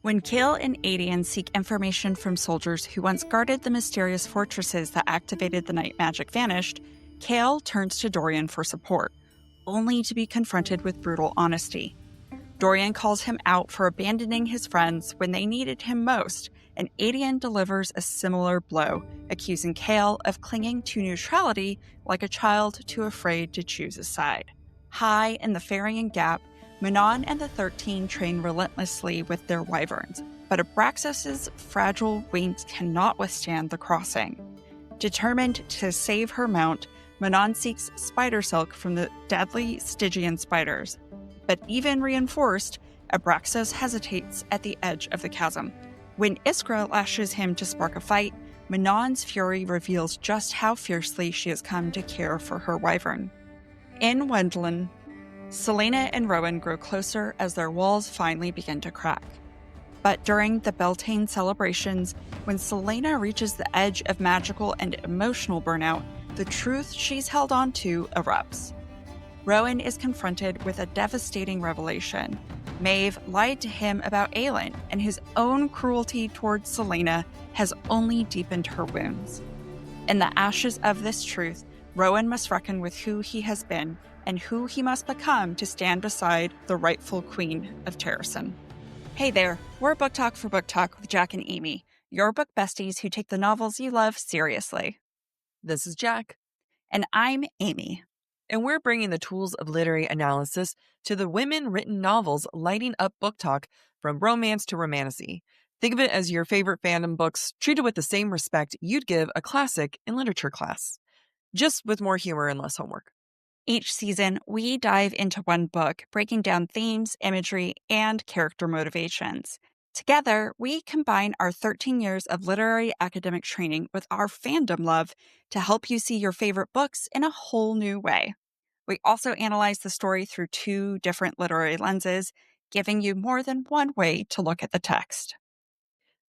When Kale and Adian seek information from soldiers who once guarded the mysterious fortresses that activated the night magic vanished, Kale turns to Dorian for support, only to be confronted with brutal honesty. Dorian calls him out for abandoning his friends when they needed him most, and Adian delivers a similar blow, accusing Kale of clinging to neutrality like a child too afraid to choose a side. High in the Ferrying Gap, Manon and the 13 train relentlessly with their wyverns, but Abraxas's fragile wings cannot withstand the crossing. Determined to save her mount, Manon seeks spider silk from the deadly Stygian spiders. But even reinforced, Abraxas hesitates at the edge of the chasm. When Iskra lashes him to spark a fight, Manon's fury reveals just how fiercely she has come to care for her wyvern. In Wendlin, Selena and Rowan grow closer as their walls finally begin to crack. But during the Beltane celebrations, when Selena reaches the edge of magical and emotional burnout, the truth she's held on to erupts. Rowan is confronted with a devastating revelation. Maeve lied to him about Aelin, and his own cruelty towards Selena has only deepened her wounds. In the ashes of this truth, Rowan must reckon with who he has been and who he must become to stand beside the rightful queen of Terrasen. Hey there, we're Book Talk for Book Talk with Jack and Amy, your book besties who take the novels you love seriously. This is Jack. And I'm Amy. And we're bringing the tools of literary analysis to the women-written novels lighting up Book Talk, from romance to romantasy. Think of it as your favorite fandom books treated with the same respect you'd give a classic in literature class, just with more humor and less homework. Each season, we dive into one book, breaking down themes, imagery, and character motivations. Together, we combine our 13 years of literary academic training with our fandom love to help you see your favorite books in a whole new way. We also analyze the story through 2 different literary lenses, giving you more than one way to look at the text.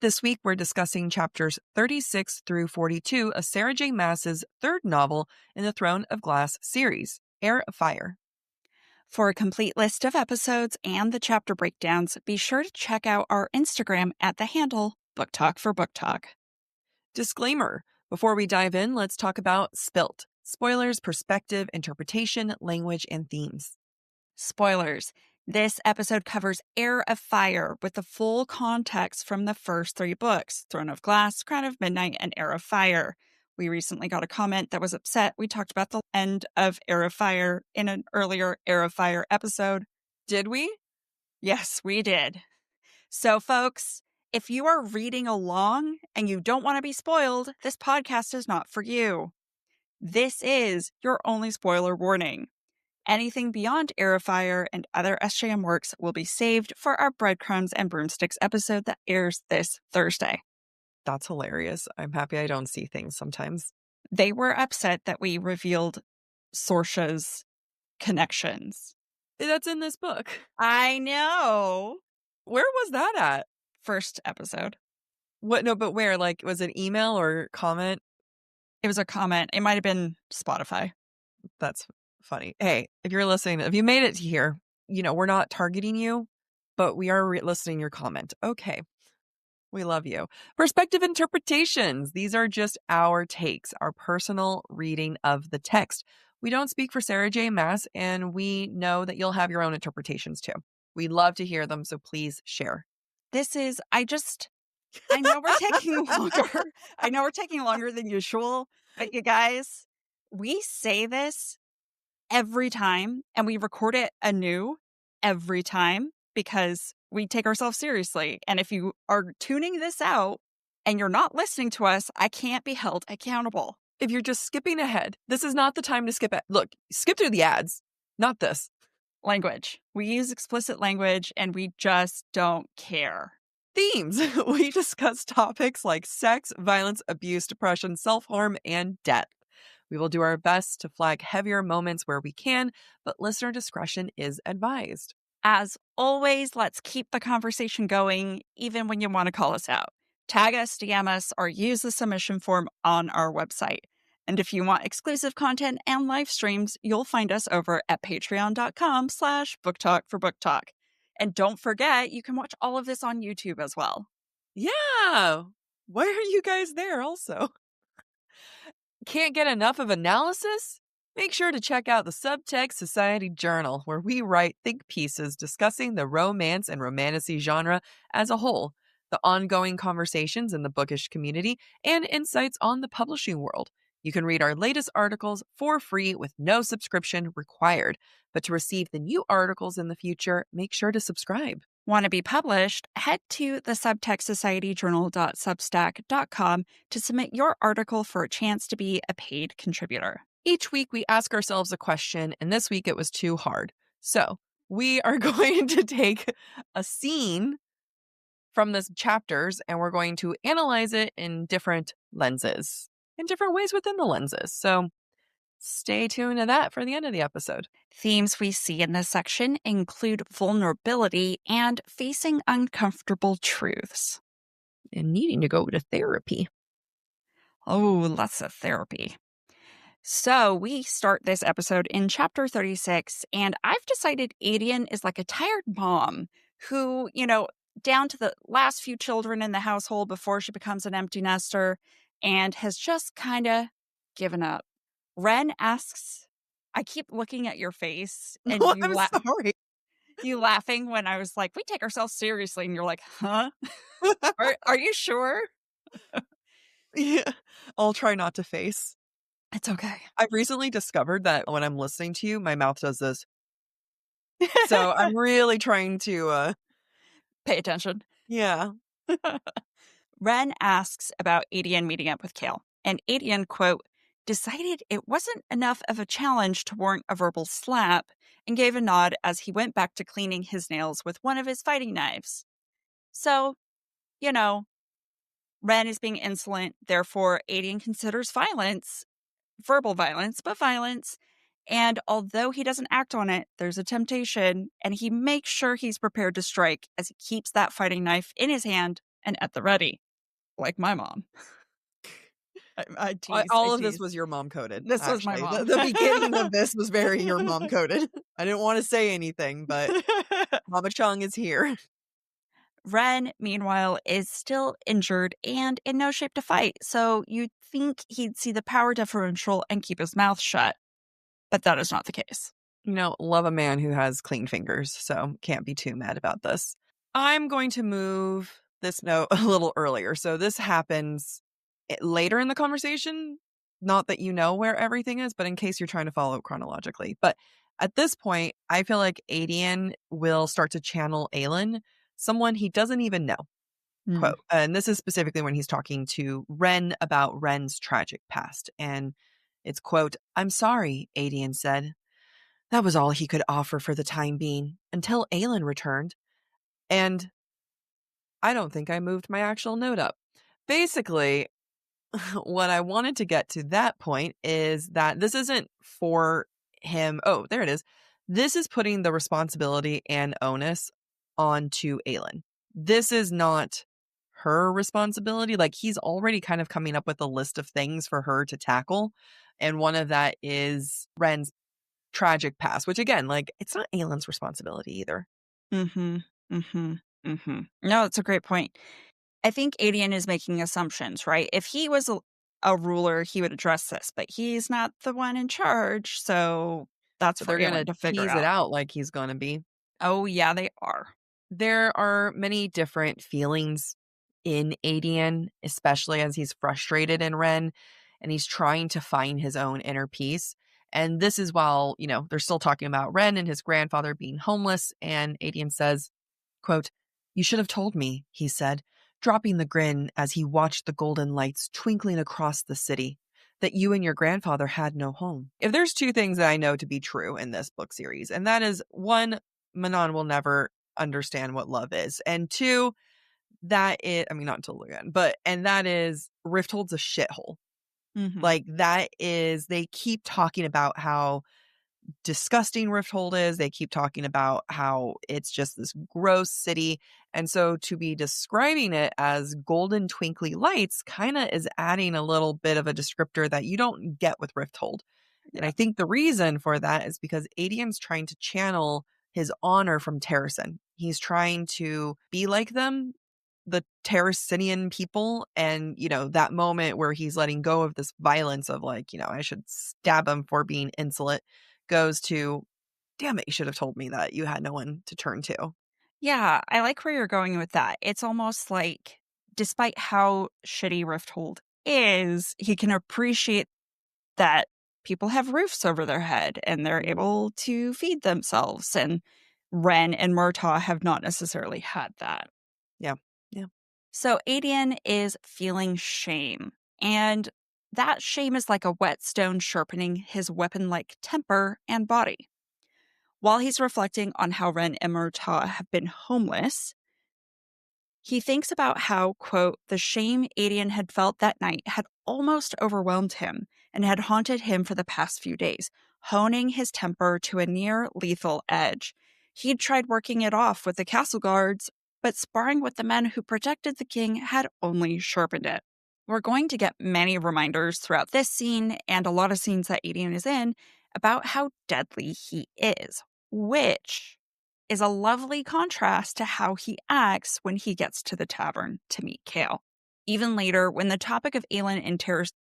This week, we're discussing chapters 36 through 42 of Sarah J. Maas's third novel in the Throne of Glass series, Heir of Fire. For a complete list of episodes and the chapter breakdowns, be sure to check out our Instagram at the handle BookTok for BookTok. Disclaimer: before we dive in, let's talk about S.P.I.L.T. Spoilers, perspective, interpretation, language, and themes. Spoilers. This episode covers Heir of Fire with the full context from the first 3 books, Throne of Glass, Crown of Midnight, and Heir of Fire. We recently got a comment that was upset we talked about the end of Heir of Fire in an earlier Heir of Fire episode. Did we? Yes, we did. So, folks, if you are reading along and you don't want to be spoiled, this podcast is not for you. This is your only spoiler warning. Anything beyond Heir of Fire and other SJM works will be saved for our Breadcrumbs and Broomsticks episode that airs this Thursday. That's hilarious. I'm happy I don't see things sometimes. They were upset that we revealed Sorsha's connections. That's in this book. I know. Where was that at? First episode. What? No, but where? Like, was it email or comment? It was a comment. It might have been Spotify. That's funny. Hey, if you're listening, if you made it to here, we're not targeting you, but we are listening your comment. Okay. We love you. Perspective interpretations. These are just our takes, our personal reading of the text. We don't speak for Sarah J. Maas, and we know that you'll have your own interpretations too. We love to hear them, so please share. I know we're taking longer. I know we're taking longer than usual, but you guys, we say this every time, and we record it anew every time because we take ourselves seriously. And if you are tuning this out and you're not listening to us, I can't be held accountable. If you're just skipping ahead, this is not the time to skip it. Look, skip through the ads, not this. Language. We use explicit language and we just don't care. Themes. We discuss topics like sex, violence, abuse, depression, self-harm, and death. We will do our best to flag heavier moments where we can, but listener discretion is advised. As always, let's keep the conversation going, even when you want to call us out. Tag us, DM us, or use the submission form on our website. And if you want exclusive content and live streams, you'll find us over at patreon.com/booktalk for BookTok. And don't forget, you can watch all of this on YouTube as well. Yeah. Why are you guys there also? Can't get enough of analysis? Make sure to check out the Subtext Society Journal, where we write think pieces discussing the romance and romantasy genre as a whole, the ongoing conversations in the bookish community, and insights on the publishing world. You can read our latest articles for free with no subscription required. But to receive the new articles in the future, make sure to subscribe. Want to be published? Head to the subtextsocietyjournal.substack.com to submit your article for a chance to be a paid contributor. Each week, we ask ourselves a question, and this week it was too hard. So, we are going to take a scene from this chapters and we're going to analyze it in different lenses, in different ways within the lenses. So, stay tuned to that for the end of the episode. Themes we see in this section include vulnerability and facing uncomfortable truths. And needing to go to therapy. Oh, lots of therapy. So we start this episode in chapter 36, and I've decided Adian is like a tired mom who, down to the last few children in the household before she becomes an empty nester, and has just kind of given up. Ren asks, I keep looking at your face, and No, I'm sorry. you laughing when I was like, we take ourselves seriously, and you're like, huh? Are you sure? Yeah, I'll try not to face. It's okay. I've recently discovered that when I'm listening to you, my mouth does this. So I'm really trying to pay attention. Yeah. Ren asks about Adian meeting up with Kale, and Adian, quote, decided it wasn't enough of a challenge to warrant a verbal slap, and gave a nod as he went back to cleaning his nails with one of his fighting knives. So, Ren is being insolent, therefore Adian considers violence, verbal violence, but violence. And although he doesn't act on it, there's a temptation, and he makes sure he's prepared to strike as he keeps that fighting knife in his hand and at the ready. Like my mom. I tease. All of this was your mom coded. This was my mom. The beginning of this was very your mom coded. I didn't want to say anything, but Mama Chung is here. Ren, meanwhile, is still injured and in no shape to fight, so you'd think he'd see the power differential and keep his mouth shut. But that is not the case. Love a man who has clean fingers, so can't be too mad about this. I'm going to move this note a little earlier. So this happens later in the conversation. Not that you know where everything is, but in case you're trying to follow it chronologically. But at this point, I feel like Adian will start to channel Aelin, someone he doesn't even know. Quote, and this is specifically when he's talking to Ren about Ren's tragic past. And it's, quote, I'm sorry, Adian said. That was all he could offer for the time being, until Aelin returned. And I don't think I moved my actual note up. Basically, what I wanted to get to that point is that this isn't for him. Oh, there it is. This is putting the responsibility and onus onto Aelin. This is not her responsibility. Like, he's already kind of coming up with a list of things for her to tackle. And one of that is Ren's tragic past, which again, like, it's not Aelin's responsibility either. No, it's a great point. I think Adian is making assumptions, right? If he was a ruler, he would address this, but he's not the one in charge, so that's for Aelin to figure tease it out like he's going to be. Oh, yeah, they are. There are many different feelings in Adian, especially as he's frustrated in Ren, and he's trying to find his own inner peace. And this is while, they're still talking about Ren and his grandfather being homeless, and Adian says, quote, you should have told me, he said, dropping the grin as he watched the golden lights twinkling across the city, that you and your grandfather had no home. If there's two things that I know to be true in this book series, and that is, one, Manon will never understand what love is, and two, not until the end, and that is Rifthold's a shithole. Like, that is, they keep talking about how disgusting Rifthold is. They keep talking about how it's just this gross city. And so to be describing it as golden twinkly lights kind of is adding a little bit of a descriptor that you don't get with Rifthold. Yeah. And I think the reason for that is because Adian's trying to channel his honor from Terrasen. He's trying to be like them, the Terracinian people. And, that moment where he's letting go of this violence of like, I should stab him for being insolent goes to, damn it, you should have told me that you had no one to turn to. Yeah, I like where you're going with that. It's almost like, despite how shitty Rifthold is, he can appreciate that people have roofs over their head and they're Mhm. able to feed themselves. And Ren and Murtaugh have not necessarily had that. Yeah. Yeah. So Adian is feeling shame. And that shame is like a whetstone sharpening his weapon like temper and body. While he's reflecting on how Ren and Murtaugh have been homeless, he thinks about how, quote, the shame Adian had felt that night had almost overwhelmed him and had haunted him for the past few days, honing his temper to a near lethal edge. He'd tried working it off with the castle guards, but sparring with the men who protected the king had only sharpened it. We're going to get many reminders throughout this scene and a lot of scenes that Adian is in about how deadly he is, which is a lovely contrast to how he acts when he gets to the tavern to meet Kale. Even later, when the topic of Aelin and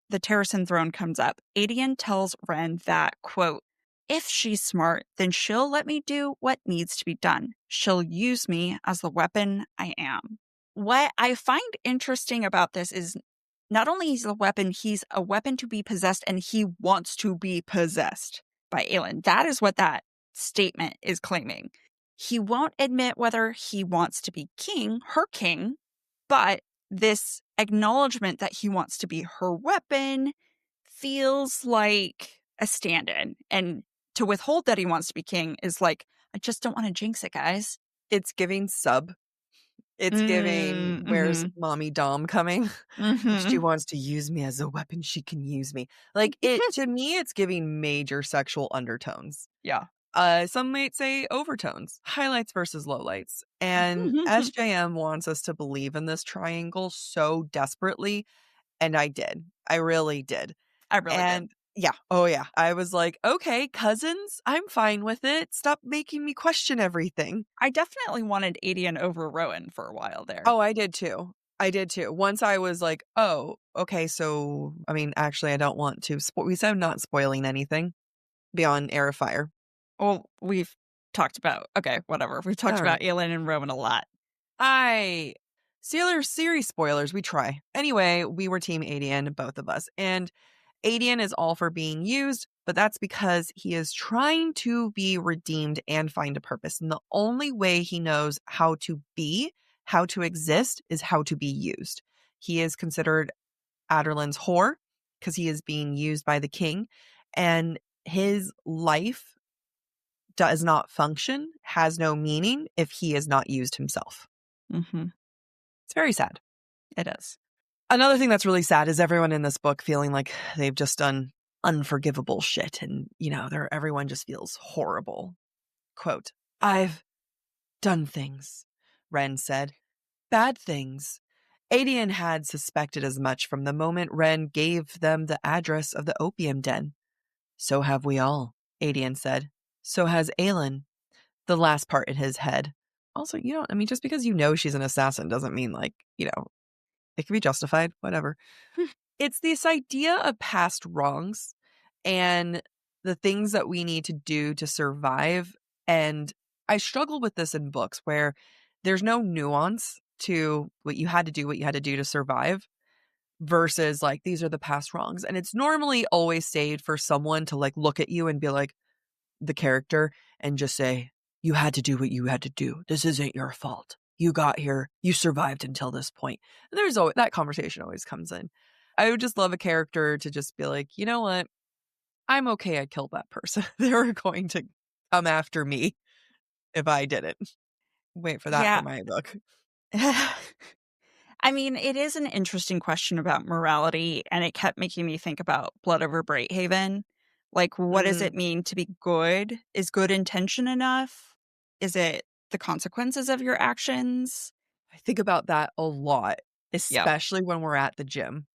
the Terrasen throne comes up, Adian tells Ren that, quote, if she's smart, then she'll let me do what needs to be done. She'll use me as the weapon I am. What I find interesting about this is not only he's a weapon to be possessed, and he wants to be possessed by Aelin. That is what that statement is claiming. He won't admit whether he wants to be king, her king, but this acknowledgement that he wants to be her weapon feels like a stand-in. And to withhold that he wants to be king is like, I just don't want to jinx it, guys. It's giving sub. It's giving, where's Mm-hmm. mommy Dom coming? If she Mm-hmm. wants to use me as a weapon, she can use me. Like, to me, it's giving major sexual undertones. Yeah. Some might say overtones, highlights versus lowlights. And SJM wants us to believe in this triangle so desperately. And I did. I really did. I really did. And yeah. Oh, yeah. I was like, okay, cousins, I'm fine with it. Stop making me question everything. I definitely wanted Adian over Rowan for a while there. Oh, I did too. I did too. Once I was like, oh, okay. So, I mean, actually, I don't want to. We said not spoiling anything beyond Heir of Fire. Well, we've talked about, okay, whatever. We've talked All about right. Aelin and Rowan a lot. Sailor series spoilers, we try. Anyway, we were Team Adian, both of us. And Adian is all for being used, but that's because he is trying to be redeemed and find a purpose. And the only way he knows how to be, how to exist, is how to be used. He is considered Aderlin's whore because he is being used by the king. And his life does not function, has no meaning if he is not used himself. Mm-hmm. It's very sad. It is. Another thing that's really sad is everyone in this book feeling like they've just done unforgivable shit. And, everyone just feels horrible. Quote, I've done things, Ren said. Bad things. Adian had suspected as much from the moment Ren gave them the address of the opium den. So have we all, Adian said. So has Aelin. The last part in his head. Also, just because she's an assassin doesn't mean it can be justified, whatever. It's this idea of past wrongs and the things that we need to do to survive. And I struggle with this in books where there's no nuance to what you had to do to survive versus like, these are the past wrongs. And it's normally always saved for someone to like look at you and be like, the character, and just say, you had to do what you had to do. This isn't your fault. You got here. You survived until this point. And there's always that conversation always comes in. I would just love a character to just be like, you know what? I'm okay. I killed that person. They were going to come after me if I didn't. Wait for that Yeah. for my book. I mean, it is an interesting question about morality, and it kept making me think about Blood over Brighthaven. Like, what does it mean to be good? Is good intention enough? Is it the consequences of your actions? I think about that a lot, Yep. especially when we're at the gym.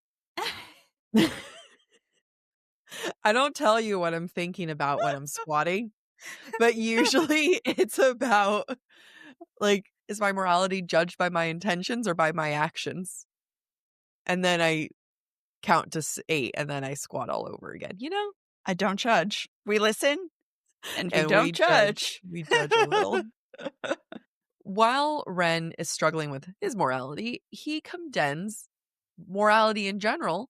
I don't tell you what I'm thinking about when I'm squatting, but usually it's about Like, is my morality judged by my intentions or by my actions? And then I count to 8 and then I squat all over again, you know? I don't judge. We listen and we And don't judge. we judge a little. While Ren is struggling with his morality, he condemns morality in general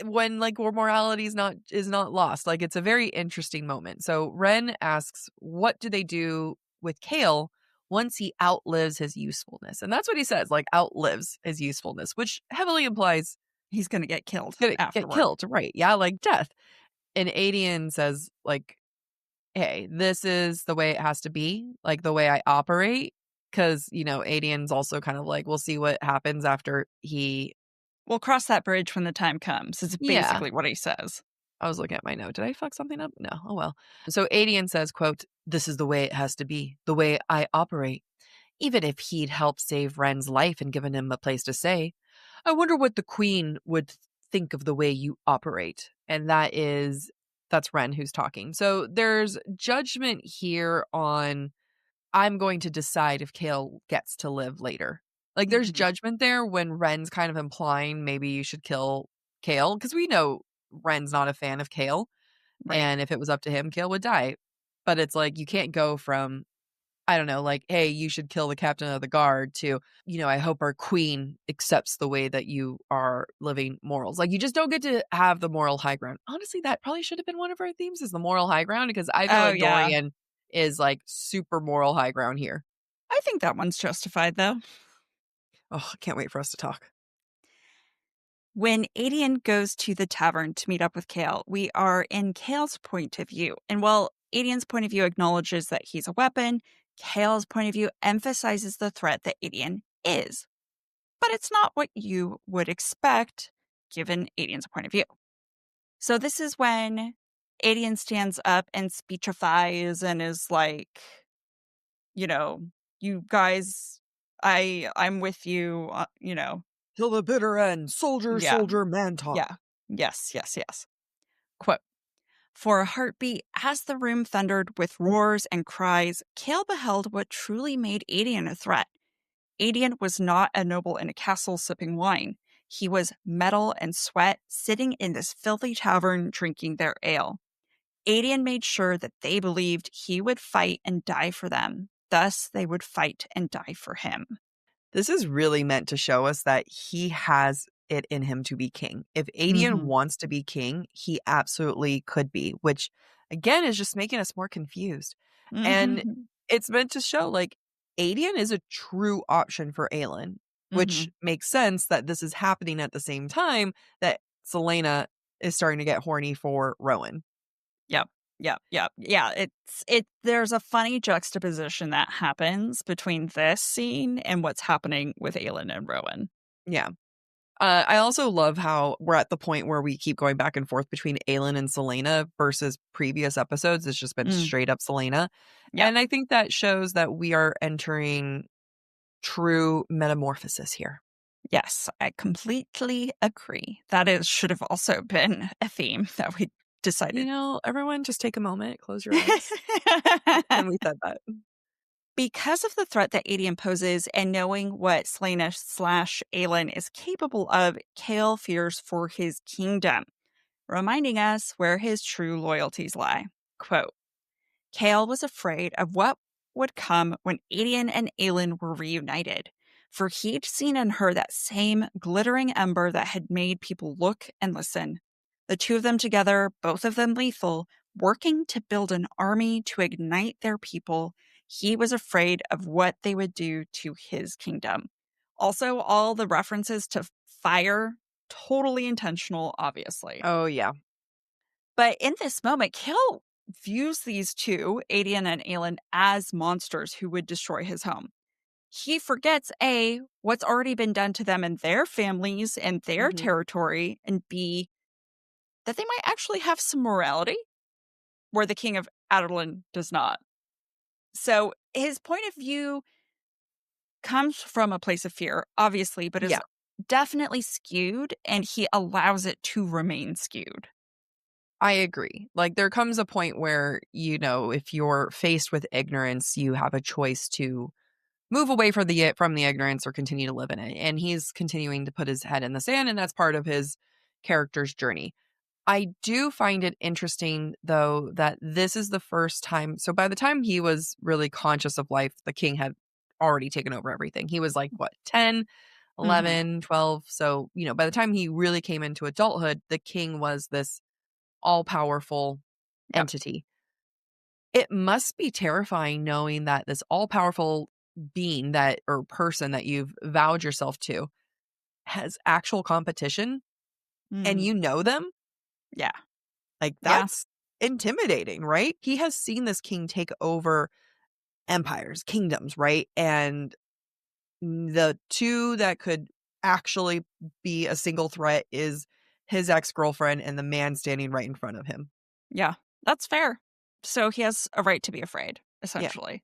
when like where morality is not lost. Like it's a very interesting moment. So Ren asks, what do they do with Kale once he outlives his usefulness? And that's what he says, like outlives his usefulness, which heavily implies He's going to get killed he's gonna get afterward. killed, right? Yeah, like death. And Adian says, like, hey, this is the way it has to be, like the way I operate. Cause, you know, Adian's also kind of like, we'll see what happens after he. We'll cross that bridge when the time comes, is Yeah. basically what he says. I was looking at my note. Did I fuck something up? No. Oh, well. So Adian says, quote, this is the way it has to be, the way I operate. Even if he'd helped save Ren's life and given him a place to stay, I wonder what the queen would think of the way you operate. And that's Ren who's talking. So there's judgment here on I'm going to decide if Kale gets to live later. Like there's Mhm. judgment there when Ren's kind of implying maybe you should kill Kale because we know Ren's not a fan of Kale. Right. And if it was up to him, Kale would die. But it's like you can't go from, I don't know, like, hey, you should kill the captain of the guard to, you know, I hope our queen accepts the way that you are living morals. Like you just don't get to have the moral high ground. Honestly, that probably should have been one of our themes is the moral high ground because I feel Oh, like yeah. Dorian is like super moral high ground here. I think that one's justified, though. Oh, I can't wait for us to talk. When Adian goes to the tavern to meet up with Kale, we are in Kale's point of view. And while Adian's point of view acknowledges that he's a weapon, Kale's point of view emphasizes the threat that Adian is. But it's not what you would expect given Adian's point of view. So this is when Adian stands up and speechifies and is like, you know, you guys, I'm with you, Till the bitter end, soldier, yeah, soldier, man talk. yeah, yes, yes, yes. Quote, for a heartbeat, as the room thundered with roars and cries, Kale beheld what truly made Adian a threat. Adian was not a noble in a castle sipping wine. He was metal and sweat, sitting in this filthy tavern drinking their ale. Adian made sure that they believed he would fight and die for them. Thus, they would fight and die for him. This is really meant to show us that he has it in him to be king. If Adian Mm-hmm. wants to be king, he absolutely could be, which again is just making us more confused. And Mm-hmm. it's meant to show like Adian is a true option for Aelin, Mm-hmm. which makes sense that this is happening at the same time that Selena is starting to get horny for Rowan. Yep. Yep. Yep. Yeah. There's a funny juxtaposition that happens between this scene and what's happening with Aelin and Rowan. Yeah. I also love how we're at the point where we keep going back and forth between Aelin and Selena versus previous episodes. It's just been Mm. straight up Selena. Yep. And I think that shows that we are entering true metamorphosis here. Yes, I completely agree. That is should have also been a theme that we You decided. know, everyone just take a moment, close your eyes. And we said that. Because of the threat that Adian poses and knowing what Selena/Aelin is capable of, Kale fears for his kingdom, reminding us where his true loyalties lie. Quote, Kale was afraid of what would come when Adian and Aelin were reunited, for he'd seen in her that same glittering ember that had made people look and listen. The two of them together, both of them lethal, working to build an army to ignite their people, he was afraid of what they would do to his kingdom. Also, all the references to fire, totally intentional, obviously. Oh, yeah. But in this moment, Kale views these two, Adian and Aelin, as monsters who would destroy his home. He forgets A, what's already been done to them and their families and their Hmm. territory, and B, that they might actually have some morality where the king of Adarlan does not. So his point of view comes from a place of fear, obviously, but is Yeah. definitely skewed, and he allows it to remain skewed. I agree. Like there comes a point where, you know, if you're faced with ignorance, you have a choice to move away from the ignorance or continue to live in it. And he's continuing to put his head in the sand, and that's part of his character's journey. I do find it interesting, though, that this is the first time. So by the time he was really conscious of life, the king had already taken over everything. He was like, what, 10, Hmm. 11, 12. So, by the time he really came into adulthood, the king was this all powerful Yep. entity. It must be terrifying knowing that this all powerful being or person that you've vowed yourself to has actual competition and Mm. you know them. Yeah. Like, Yeah. that's intimidating, right? He has seen this king take over empires, kingdoms, right? And the two that could actually be a single threat is his ex-girlfriend and the man standing right in front of him. Yeah. That's fair. So he has a right to be afraid, Yeah. essentially.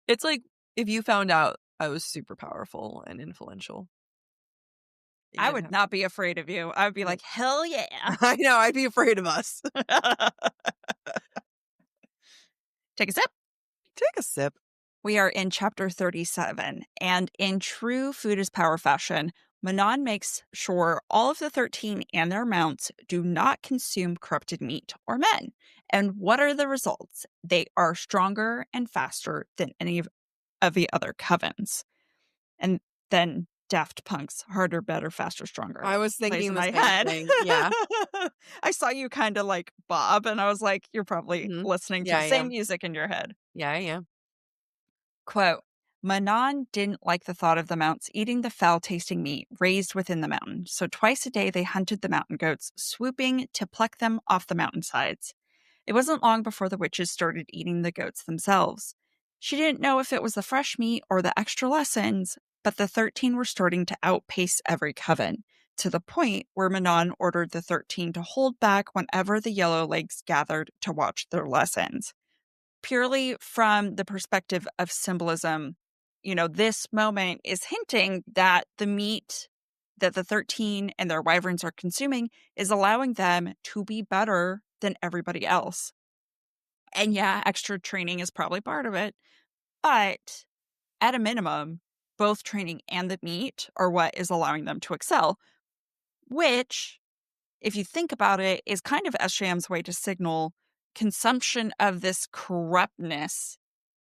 It's like if you found out I was super powerful and influential. I You'd would have not be afraid of you. I would be yeah. like, hell yeah. I know, I'd be afraid of us. Take a sip. Take a sip. We are in chapter 37, and in true food is power fashion, Manon makes sure all of the 13 and their mounts do not consume corrupted meat or men. And what are the results? They are stronger and faster than any of the other covens. And then Daft Punk's harder, better, faster, stronger I was plays thinking in the my same head. thing. Yeah. I saw you kind of like bob, and I was like, you're probably Mhm. listening to Yeah, the I same am. music in your head. Yeah, I am. Quote, Manon didn't like the thought of the mounts eating the foul-tasting meat raised within the mountain, so twice a day they hunted the mountain goats, swooping to pluck them off the mountainsides. It wasn't long before the witches started eating the goats themselves. She didn't know if it was the fresh meat or the extra lessons, but the 13 were starting to outpace every coven, to the point where Manon ordered the 13 to hold back whenever the yellow legs gathered to watch their lessons. Purely from the perspective of symbolism, this moment is hinting that the meat that the 13 and their wyverns are consuming is allowing them to be better than everybody else. And yeah, extra training is probably part of it, but at a minimum, both training and the meat are what is allowing them to excel, which, if you think about it, is kind of SJM's way to signal consumption of this corruptness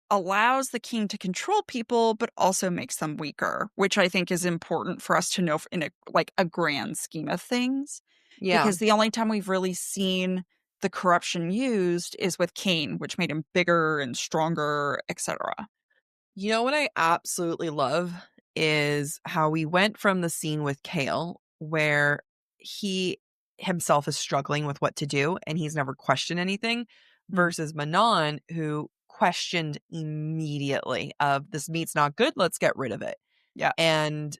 allows the king to control people, but also makes them weaker, which I think is important for us to know in a grand scheme of things, Yeah. because the only time we've really seen the corruption used is with Cain, which made him bigger and stronger, etc. You know what I absolutely love is how we went from the scene with Kale, where he himself is struggling with what to do and he's never questioned anything, Mm, versus Manon, who questioned immediately of this meat's not good, let's get rid of it. yeah. And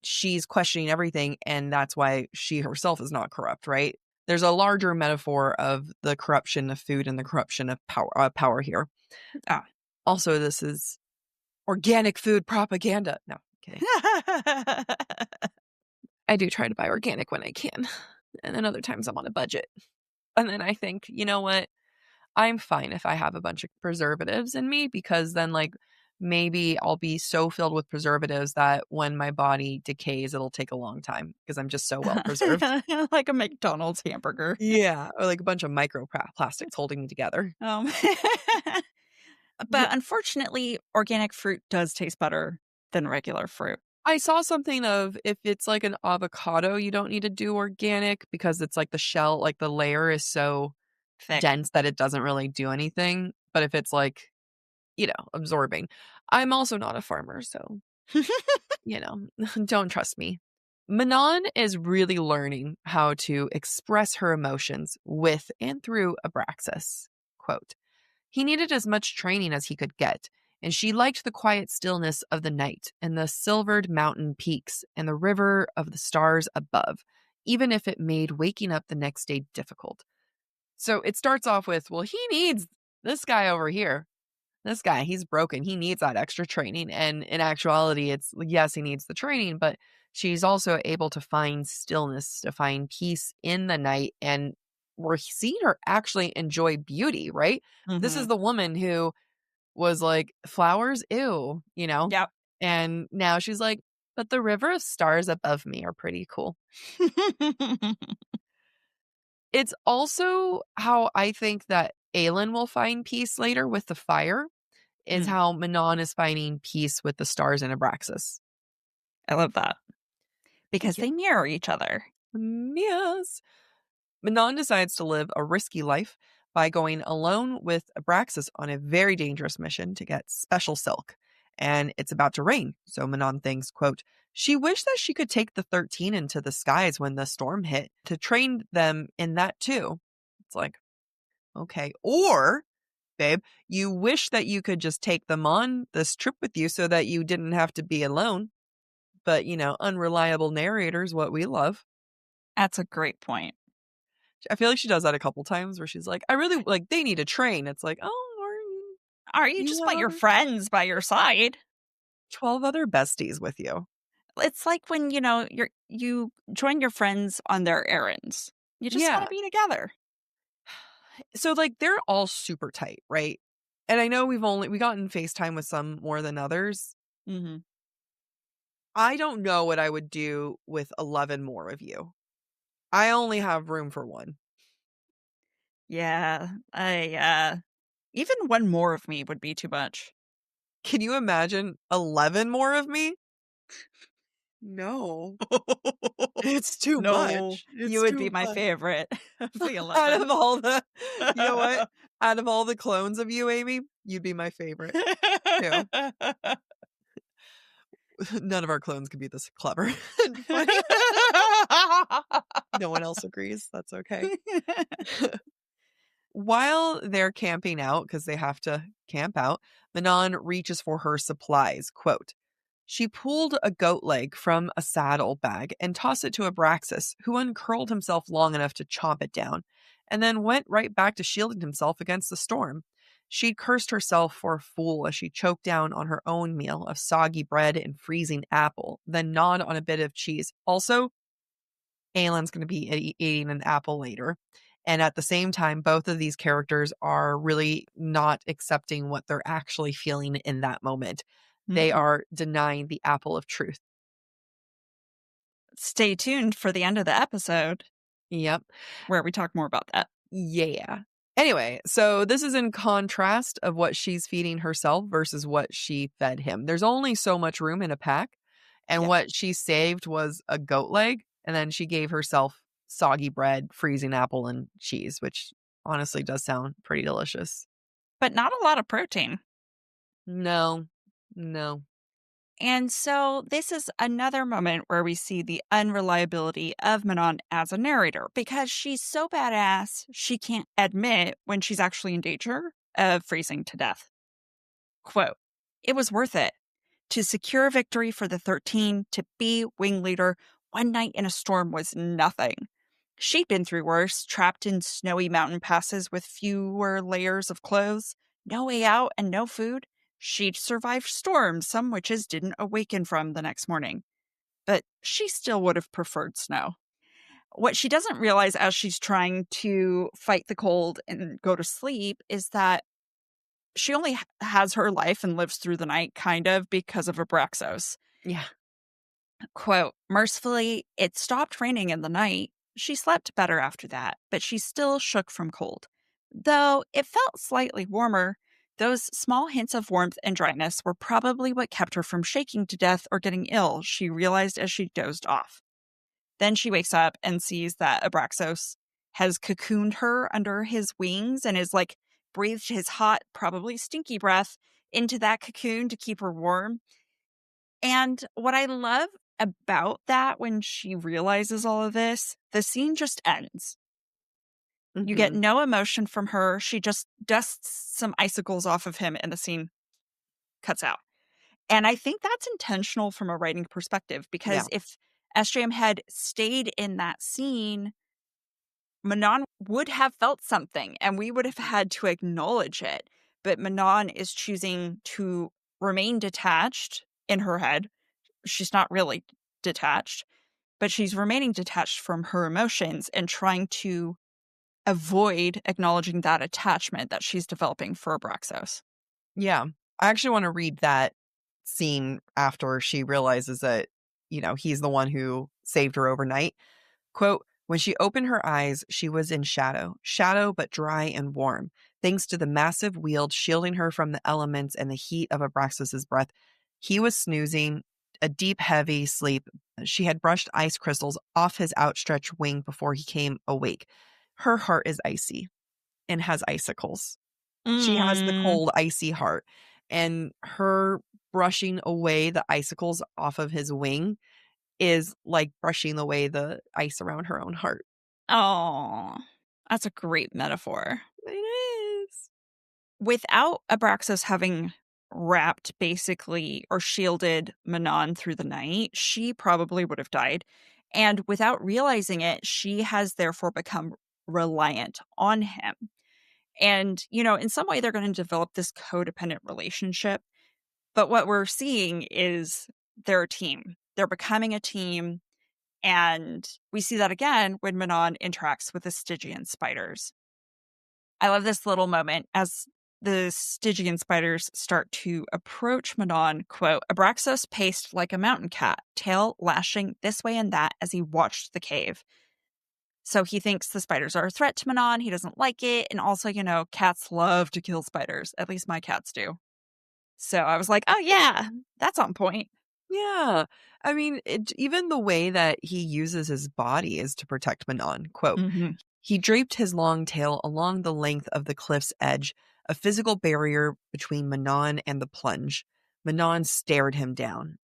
she's questioning everything, and that's why she herself is not corrupt, right? There's a larger metaphor of the corruption of food and the corruption of power here. Ah. Also, this is organic food propaganda. No, kidding. I do try to buy organic when I can. And then other times I'm on a budget. And then I think, you know what? I'm fine if I have a bunch of preservatives in me, because then, like, maybe I'll be so filled with preservatives that when my body decays, it'll take a long time because I'm just so well preserved. Like a McDonald's hamburger. Yeah. Or like a bunch of microplastics holding me together. Um, but unfortunately, organic fruit does taste better than regular fruit. I saw something of, if it's like an avocado, you don't need to do organic because it's like the shell, like the layer is so Thick. dense that it doesn't really do anything. But if it's like, absorbing. I'm also not a farmer, so, don't trust me. Manon is really learning how to express her emotions with and through Abraxas. Quote, he needed as much training as he could get, and she liked the quiet stillness of the night and the silvered mountain peaks and the river of the stars above, even if it made waking up the next day difficult. So it starts off with, well, he needs this guy over here. This guy, he's broken. He needs that extra training. And in actuality, it's yes, he needs the training, but she's also able to find stillness, to find peace in the night. And we're seeing her actually enjoy beauty, right? This is Mhm. the woman who was like, flowers, ew, you know? Yep. And now she's like, but the river of stars above me are pretty cool. It's also how I think that Aelin will find peace later with the fire, is Mm, how Manon is finding peace with the stars in Abraxas. I love that. Because Yeah. they mirror each other. Yes. Manon decides to live a risky life by going alone with Abraxas on a very dangerous mission to get special silk. And it's about to rain, so Manon thinks, quote, she wished that she could take the 13 into the skies when the storm hit to train them in that too. It's like, okay. Or, babe, you wish that you could just take them on this trip with you so that you didn't have to be alone. But, unreliable narrators, what we love. That's a great point. I feel like she does that a couple times where she's like, I really like they need to train. It's like, oh, Or you you just have want your other friends by your side. 12 other besties with you. It's like when, you join your friends on their errands. You just want Yeah. to be together. So like they're all super tight, right? And I know we gotten FaceTime with some more than others. Mm-hmm. I don't know what I would do with 11 more of you. I only have room for one. Yeah. Even one more of me would be too much. Can you imagine 11 more of me? No. It's too No, much. you It's would be too my much. favorite of the Out 11. of all the you know what? Out of all the clones of you, Amy, you'd be my favorite too. None of our clones can be this clever and funny. No one else agrees. That's okay. While they're camping out, because they have to camp out, Manon reaches for her supplies. Quote, she pulled a goat leg from a saddle bag and tossed it to Abraxas, who uncurled himself long enough to chomp it down, and then went right back to shielding himself against the storm. She'd cursed herself for a fool as she choked down on her own meal of soggy bread and freezing apple, then gnawed on a bit of cheese. Also, Aelin's going to be eating an apple later. And at the same time, both of these characters are really not accepting what they're actually feeling in that moment. They Mm-mm. are denying the apple of truth. Stay tuned for the end of the episode Yep. where we talk more about that. Yeah. Anyway, so this is in contrast of what she's feeding herself versus what she fed him. There's only so much room in a pack. And Yeah. what she saved was a goat leg. And then she gave herself soggy bread, freezing apple, and cheese, which honestly does sound pretty delicious. But not a lot of protein. No, no. And so this is another moment where we see the unreliability of Manon as a narrator because she's so badass, she can't admit when she's actually in danger of freezing to death. Quote, it was worth it to secure victory for the 13, to be wing leader. One night in a storm was nothing. She'd been through worse, trapped in snowy mountain passes with fewer layers of clothes, no way out, and no food. She'd survived storms some witches didn't awaken from the next morning. But she still would have preferred snow. What she doesn't realize as she's trying to fight the cold and go to sleep is that she only has her life and lives through the night kind of because of Abraxos. Yeah. Quote, mercifully, it stopped raining in the night. She slept better after that, but she still shook from cold. Though it felt slightly warmer, those small hints of warmth and dryness were probably what kept her from shaking to death or getting ill, she realized as she dozed off. Then she wakes up and sees that Abraxos has cocooned her under his wings and is like breathed his hot, probably stinky breath into that cocoon to keep her warm. And what I love about that when she realizes all of this, the scene just ends. You get Mm-hmm. no emotion from her. She just dusts some icicles off of him and the scene cuts out. And I think that's intentional from a writing perspective Yeah. because if SJM had stayed in that scene, Manon would have felt something and we would have had to acknowledge it. But Manon is choosing to remain detached in her head. She's not really detached, but she's remaining detached from her emotions and trying to avoid acknowledging that attachment that she's developing for Abraxos. Yeah. I actually want to read that scene after she realizes that, he's the one who saved her overnight. Quote, when she opened her eyes, she was in shadow but dry and warm, thanks to the massive wield shielding her from the elements and the heat of Abraxas's breath. He was snoozing, a deep, heavy sleep. She had brushed ice crystals off his outstretched wing before he came awake. Her heart is icy and has icicles. She has the Mm. cold, icy heart. And her brushing away the icicles off of his wing is like brushing away the ice around her own heart. Oh, that's a great metaphor. It is. Without Abraxas having wrapped basically or shielded Manon through the night, she probably would have died. And without realizing it, she has therefore become reliant on him. And, in some way, they're going to develop this codependent relationship. But what we're seeing is they're a team. They're becoming a team. And we see that again when Manon interacts with the Stygian spiders. I love this little moment as the Stygian spiders start to approach Manon. Quote, Abraxas paced like a mountain cat, tail lashing this way and that as he watched the cave. So he thinks the spiders are a threat to Manon. He doesn't like it. And also, cats love to kill spiders. At least my cats do. So I was like, oh, yeah, that's on point. Yeah. I mean, even the way that he uses his body is to protect Manon. Quote, Mm-hmm. he draped his long tail along the length of the cliff's edge, a physical barrier between Manon and the plunge. Manon stared him down.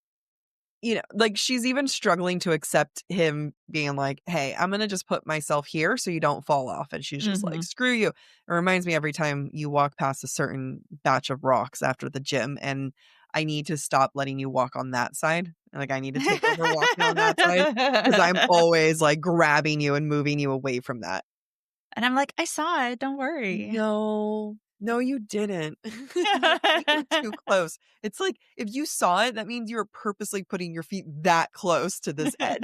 Like she's even struggling to accept him being like, hey, I'm going to just put myself here so you don't fall off. And she's just Mm-hmm. like, screw you. It reminds me every time you walk past a certain batch of rocks after the gym and I need to stop letting you walk on that side. Like I need to take over walking on that side because I'm always like grabbing you and moving you away from that. And I'm like, I saw it. Don't worry. No, you didn't. You're too close. It's like if you saw it, that means you're purposely putting your feet that close to this edge.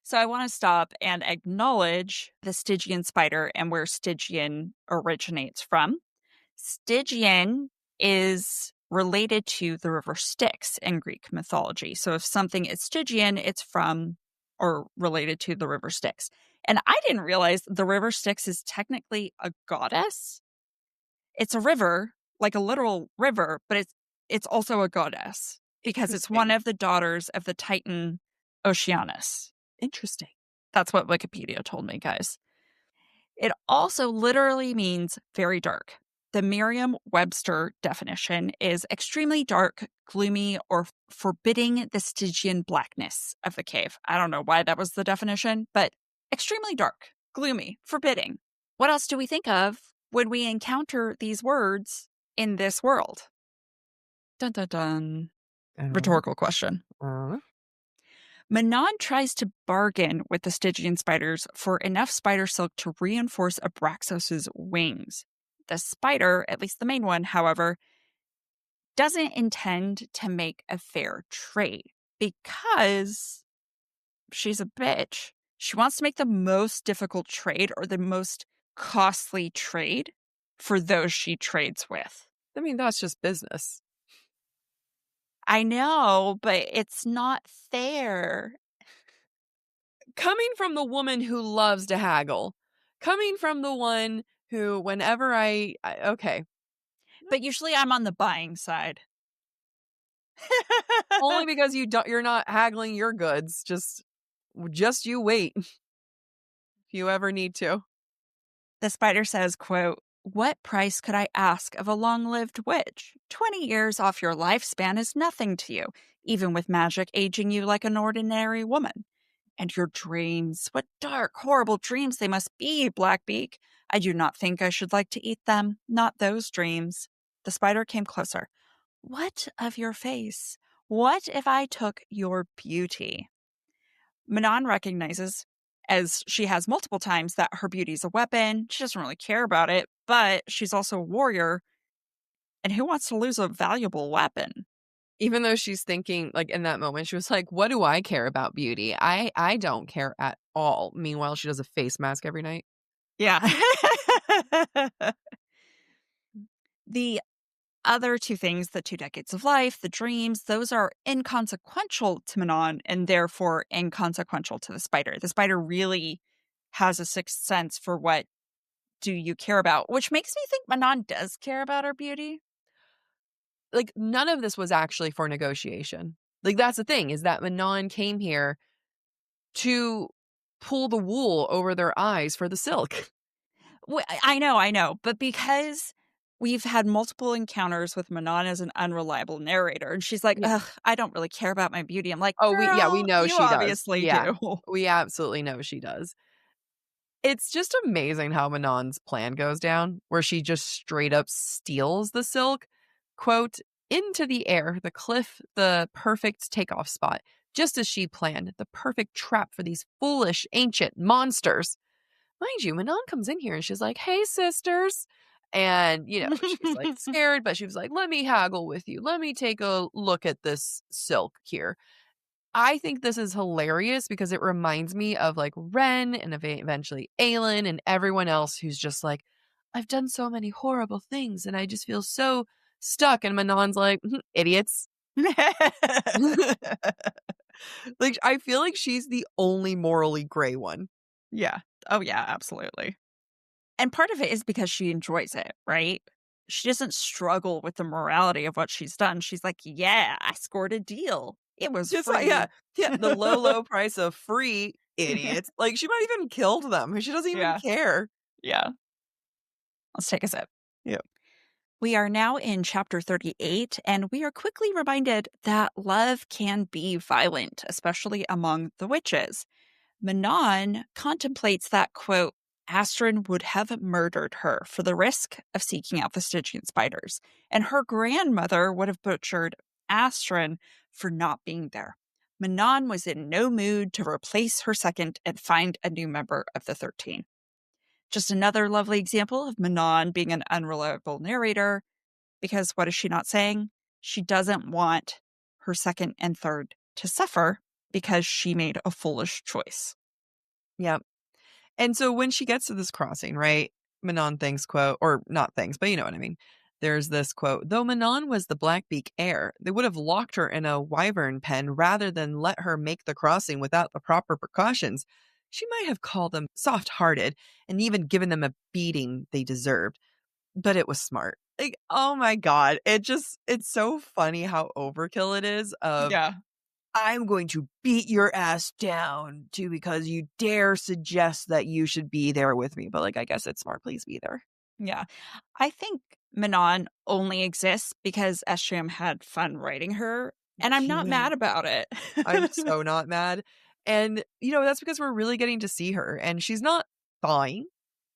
So I want to stop and acknowledge the Stygian spider and where Stygian originates from. Stygian is related to the river Styx in Greek mythology. So if something is Stygian, it's from or related to the river Styx. And I didn't realize the river Styx is technically a goddess. It's a river, like a literal river, but it's also a goddess because it's one Interesting. of the daughters of the Titan Oceanus. Interesting. That's what Wikipedia told me, guys. It also literally means very dark. The Merriam-Webster definition is extremely dark, gloomy, or forbidding the Stygian blackness of the cave. I don't know why that was the definition, but extremely dark, gloomy, forbidding. What else do we think of when we encounter these words in this world? Dun dun dun. Rhetorical question. Manon tries to bargain with the Stygian spiders for enough spider silk to reinforce Abraxos's wings. The spider, at least the main one, however, doesn't intend to make a fair trade because she's a bitch. She wants to make the most difficult trade or the most costly trade for those she trades with. I mean, that's just business. I know, but it's not fair. Coming from the woman who loves to haggle, coming from the one who, whenever okay. But usually I'm on the buying side. Only because you're not haggling your goods. Just you wait. If you ever need to. The spider says, quote, what price could I ask of a long-lived witch? 20 years off your lifespan is nothing to you, even with magic aging you like an ordinary woman. And your dreams, what dark, horrible dreams they must be, Blackbeak. I do not think I should like to eat them, not those dreams. The spider came closer. What of your face? What if I took your beauty? Manon recognizes, as she has multiple times, that her beauty is a weapon. She doesn't really care about it, but she's also a warrior. And who wants to lose a valuable weapon? Even though she's thinking, like, in that moment, she was like, what do I care about beauty? I don't care at all. Meanwhile, she does a face mask every night. Yeah. The other two things, the 2 decades of life, the dreams, those are inconsequential to Manon and therefore inconsequential to the spider. The spider really has a sixth sense for what do you care about, which makes me think Manon does care about her beauty. Like, none of this was actually for negotiation. Like, that's the thing, is that Manon came here to pull the wool over their eyes for the silk. I know. But because we've had multiple encounters with Manon as an unreliable narrator, and she's like, Yeah. ugh, I don't really care about my beauty. I'm like, Oh, we girl, know you she does. obviously Yeah. do. We absolutely know she does. It's just amazing how Manon's plan goes down, where she just straight up steals the silk, quote, "into the air, the cliff, the perfect takeoff spot, just as she planned, the perfect trap for these foolish ancient monsters." Mind you, Manon comes in here and she's like, "Hey, sisters." And, she's like scared, but she was like, "Let me haggle with you. Let me take a look at this silk here." I think this is hilarious because it reminds me of like Ren and eventually Aelin and everyone else who's just like, "I've done so many horrible things and I just feel so stuck." And Manon's like, "Mhm, idiots." Like, I feel like she's the only morally gray one. Yeah. Oh, yeah, absolutely. And part of it is because she enjoys it, right? She doesn't struggle with the morality of what she's done. She's like, yeah, I scored a deal. It was Just like, yeah, free. yeah, the low, low price of free, idiots. Like, she might even killed them. She doesn't even Yeah. care. Yeah. Let's take a sip. Yeah. We are now in chapter 38, and we are quickly reminded that love can be violent, especially among the witches. Manon contemplates that, quote, Astrid would have murdered her for the risk of seeking out the Stygian spiders, and her grandmother would have butchered Astrid for not being there. Manon was in no mood to replace her second and find a new member of the 13. Just another lovely example of Manon being an unreliable narrator, because what is she not saying? She doesn't want her second and third to suffer because she made a foolish choice. Yeah. And so when she gets to this crossing, right, Manon thinks, quote, or not thinks, but you know what I mean. There's this quote, "Though Manon was the Blackbeak heir, they would have locked her in a wyvern pen rather than let her make the crossing without the proper precautions. She might have called them soft-hearted and even given them a beating they deserved, but it was smart." Like, oh my God. It's so funny how overkill it is of, Yeah. "I'm going to beat your ass down too because you dare suggest that you should be there with me." But like, I guess it's smart. Please be there. Yeah. I think Manon only exists because SJM had fun writing her, and I'm not Yeah. mad about it. I'm so not mad. And, that's because we're really getting to see her. And she's not thawing.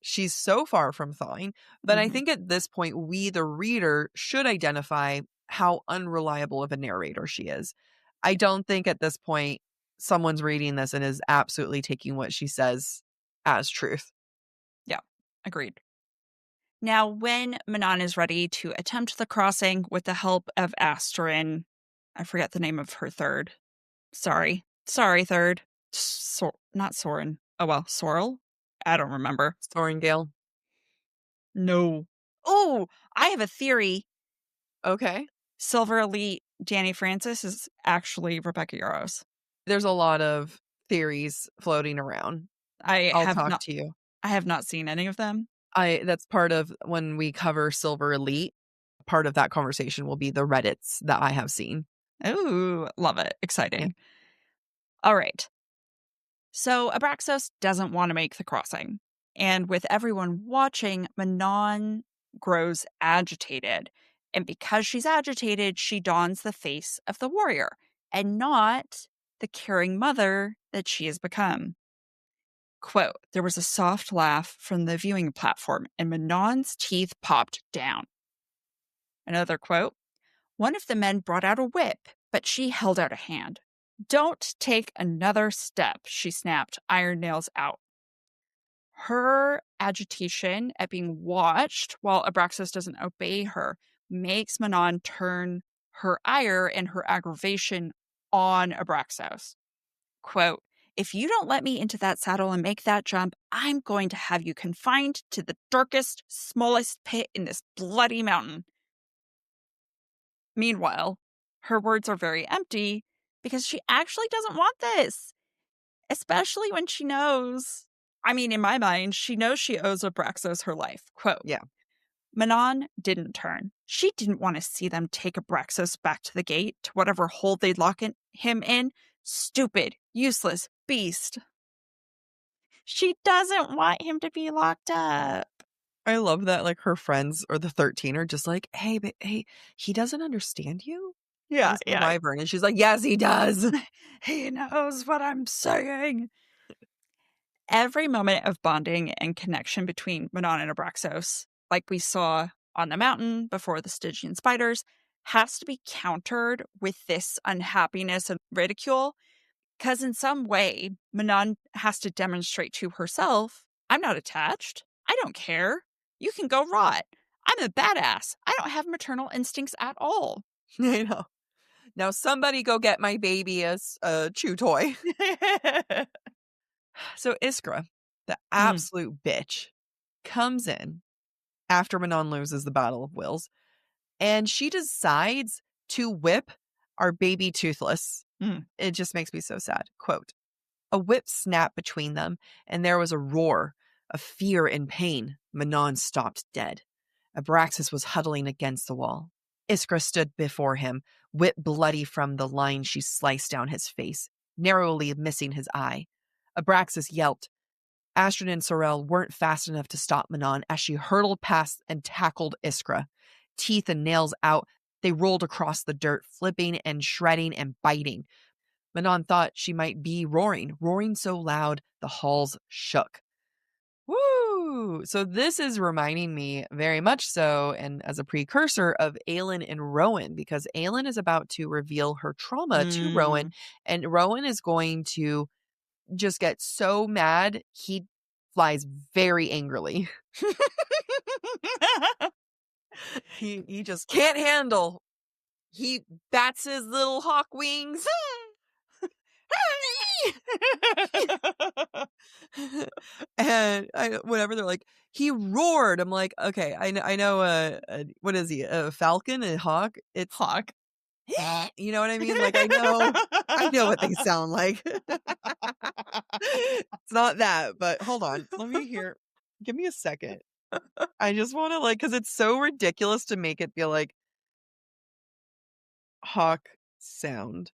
She's so far from thawing. But I Mhm. think at this point, we, the reader, should identify how unreliable of a narrator she is. I don't think at this point someone's reading this and is absolutely taking what she says as truth. Yeah, agreed. Now, when Manon is ready to attempt the crossing with the help of Asterin, I forget the name of her third. Sorry. Sorry, third. Not Soren. Oh, well, Sorrel? I don't remember. Sorengale. No. Oh, I have a theory. Okay. Silver Elite Danny Francis is actually Rebecca Yarros. There's a lot of theories floating around. I I'll have talk not to you. I have not seen any of them. That's part of when we cover Silver Elite, part of that conversation will be the Reddits that I have seen. Ooh, love it. Yeah. Exciting. All right. So Abraxos doesn't want to make the crossing. And with everyone watching, Manon grows agitated. And because she's agitated, she dons the face of the warrior and not the caring mother that she has become. Quote, there was a soft laugh from the viewing platform, and Manon's teeth popped down. Another quote, one of the men brought out a whip, but she held out a hand. Don't take another step, she snapped, iron nails out. Her agitation at being watched while Abraxas doesn't obey her makes Manon turn her ire and her aggravation on Abraxas. Quote, If you don't let me into that saddle and make that jump, I'm going to have you confined to the darkest, smallest pit in this bloody mountain. Meanwhile, her words are very empty because she actually doesn't want this, especially when she knows. I mean, in my mind, she knows she owes Abraxos her life. Quote, Yeah. Manon didn't turn. She didn't want to see them take Abraxos back to the gate, to whatever hole they'd him in. Stupid, useless beast. She doesn't want him to be locked up. I love that, like, her friends or the 13 are just like, "Hey, but hey, he doesn't understand you?" Yeah, This yeah. wyvern, and she's like, "Yes, he does." He knows what I'm saying. Every moment of bonding and connection between Manon and Abraxos, like we saw on the mountain before the Stygian spiders, has to be countered with this unhappiness and ridicule. Because in some way, Manon has to demonstrate to herself, I'm not attached. I don't care. You can go rot. I'm a badass. I don't have maternal instincts at all. I know. Now somebody go get my baby a chew toy. So Iskra, the Mm. absolute bitch, comes in after Manon loses the Battle of Wills, and she decides to whip our baby Toothless. Mm. It just makes me so sad. Quote, a whip snapped between them, and there was a roar of fear and pain. Manon stopped dead. Abraxas was huddling against the wall. Iskra stood before him, whip bloody from the line she sliced down his face, narrowly missing his eye. Abraxas yelped. Astrid and Sorel weren't fast enough to stop Manon as she hurtled past and tackled Iskra. Teeth and nails out, they rolled across the dirt, flipping and shredding and biting. Manon thought she might be roaring so loud the halls shook. Woo! So this is reminding me very much so, and as a precursor of Aelin and Rowan, because Aelin is about to reveal her trauma to Rowan, Mm. and Rowan is going to just get so mad, he flies very angrily. He just can't handle. He bats his little hawk wings. And whenever they're like, he roared. I'm like, okay, I know. What is he? A falcon, a hawk? It's Hawk. you know what I mean? Like, I know what they sound like. It's not that, but hold on. Let me hear. Give me a second. I just want to because it's so ridiculous to make it feel like hawk sound.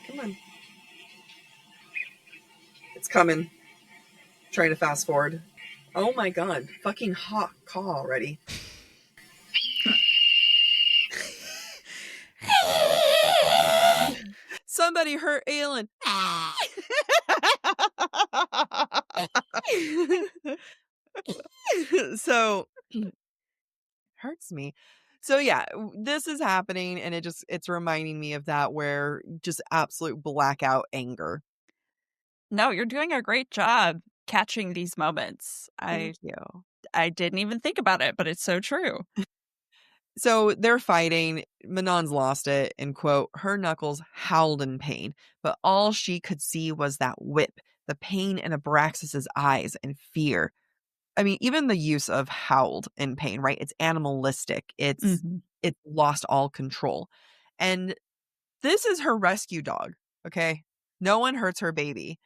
Come on. It's coming. Trying to fast forward. Oh my god. Fucking hawk call already. Somebody hurt Aelin. So hurts me. So yeah, this is happening and it's reminding me of that where just absolute blackout anger. No, you're doing a great job catching these moments. Thank you. I didn't even think about it, but it's so true. So they're fighting. Manon's lost it, and quote, her knuckles howled in pain, but all she could see was that whip, the pain in Abraxas's eyes and fear. I mean, even the use of howled in pain, right? It's animalistic. Mhm. It's lost all control. And this is her rescue dog, okay? No one hurts her baby.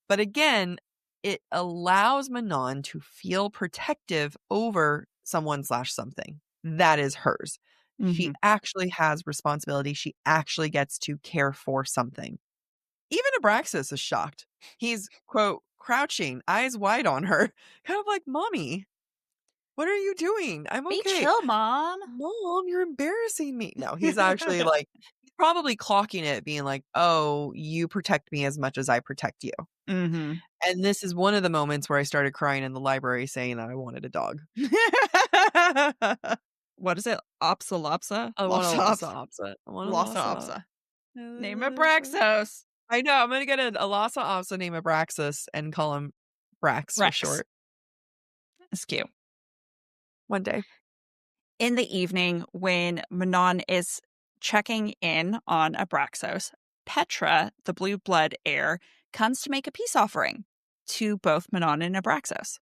But again, it allows Manon to feel protective over someone/something that is hers. She Mhm. actually has responsibility. She actually gets to care for something. Even Abraxas is shocked. He's, quote, crouching, eyes wide on her, kind of like, Mommy, what are you doing? I'm Be okay. chill, Mom. Mom, you're embarrassing me. No, he's actually he's probably clocking it, being like, oh, you protect me as much as I protect you. Mhm. And this is one of the moments where I started crying in the library saying that I wanted a dog. What is it? Opsa? I want a Lopsa Lhasa Apso. I want a Lhasa Lhasa. Apsa. Name it Braxos. I know, I'm gonna get a Lhasa Apso named Abraxas and call him Brax for Rex. short That's cute. one day. In the evening, when Manon is checking in on Abraxos, Petra, the blue blood heir, comes to make a peace offering to both Manon and Abraxos.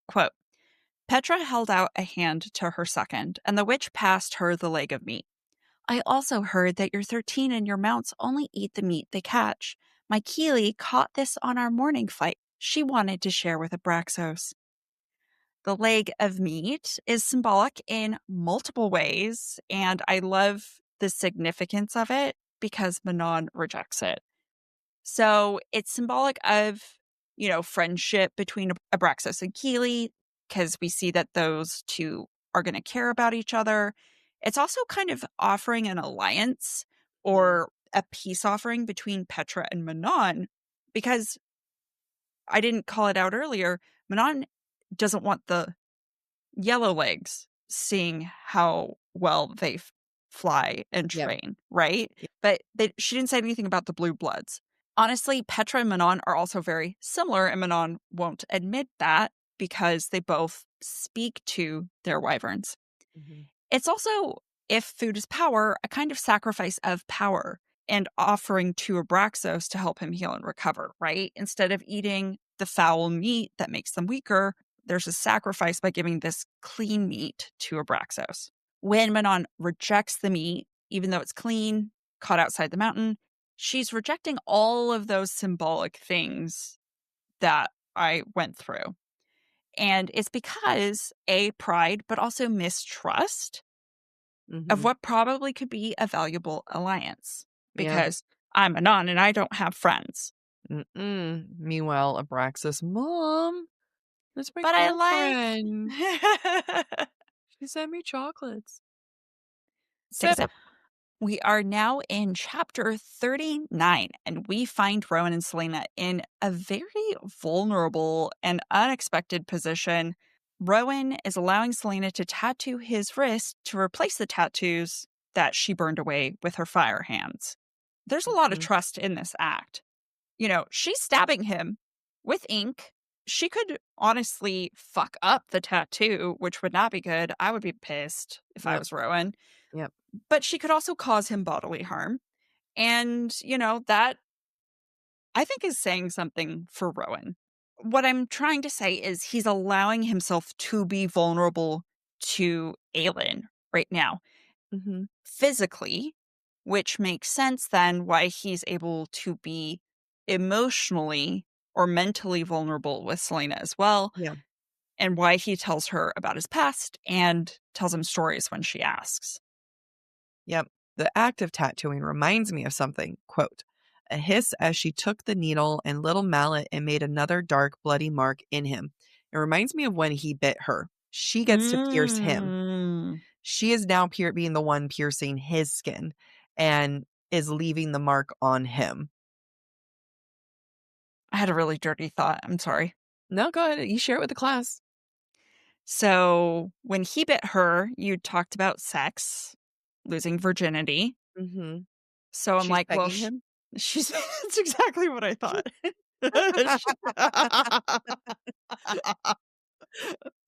Quote, Petra held out a hand to her second, and the witch passed her the leg of meat. I also heard that your 13 and your mounts only eat the meat they catch. My Keely caught this on our morning flight. She wanted to share with Abraxos. The leg of meat is symbolic in multiple ways, and I love the significance of it because Manon rejects it. So it's symbolic of, friendship between Abraxos and Keely, because we see that those two are going to care about each other. It's also kind of offering an alliance or a peace offering between Petra and Manon, because I didn't call it out earlier. Manon doesn't want the yellow legs seeing how well they fly and Yep. train, right? Yep. But she didn't say anything about the blue bloods. Honestly, Petra and Manon are also very similar, and Manon won't admit that because they both speak to their wyverns. Mhm. It's also, if food is power, a kind of sacrifice of power and offering to Abraxos to help him heal and recover, right? Instead of eating the foul meat that makes them weaker, there's a sacrifice by giving this clean meat to Abraxos. When Manon rejects the meat, even though it's clean, caught outside the mountain, she's rejecting all of those symbolic things that I went through. And it's because pride, but also mistrust of Mhm. what probably could be a valuable alliance. Yeah. Because I'm Manon and I don't have friends. Meanwhile, Abraxas, Mom, that's my But I girlfriend. like. She sent me chocolates. Take So a sip. We are now in chapter 39, and we find Rowan and Selena in a very vulnerable and unexpected position. Rowan is allowing Selena to tattoo his wrist to replace the tattoos that she burned away with her fire hands. There's a lot of Mhm. trust in this act. She's stabbing him with ink. She could honestly fuck up the tattoo, which would not be good. I would be pissed if I Yep. was Rowan. Yep. But she could also cause him bodily harm. And, that I think is saying something for Rowan. What I'm trying to say is he's allowing himself to be vulnerable to Aelin right now, Mhm. physically, which makes sense then why he's able to be emotionally or mentally vulnerable with Selena as well, Yeah. and why he tells her about his past and tells him stories when she asks. Yep. The act of tattooing reminds me of something. Quote, a hiss as she took the needle and little mallet and made another dark, bloody mark in him. It reminds me of when he bit her. She gets to pierce him. Mm. She is now being the one piercing his skin and is leaving the mark on him. I had a really dirty thought. I'm sorry. No, go ahead. You share it with the class. So when he bit her, you talked about sex, losing virginity. Mm-hmm. So I'm She's like, well, pegging him. she's that's exactly what I thought.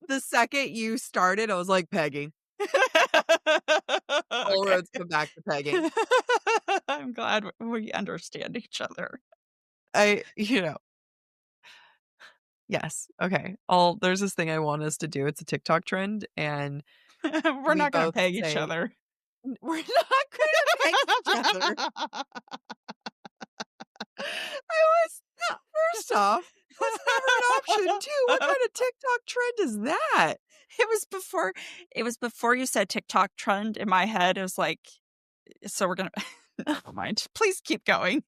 The second you started, I was like, pegging. All Okay. roads come back to pegging. I'm glad we understand each other. I, yes. Okay. There's this thing I want us to do. It's a TikTok trend. And We're we not going to both peg each say, other. we're not going to peg each other. I was, first off, that's never an option, too. What kind of TikTok trend is that? It was before you said TikTok trend in my head. It was like, so we're going to, never mind. Please keep going.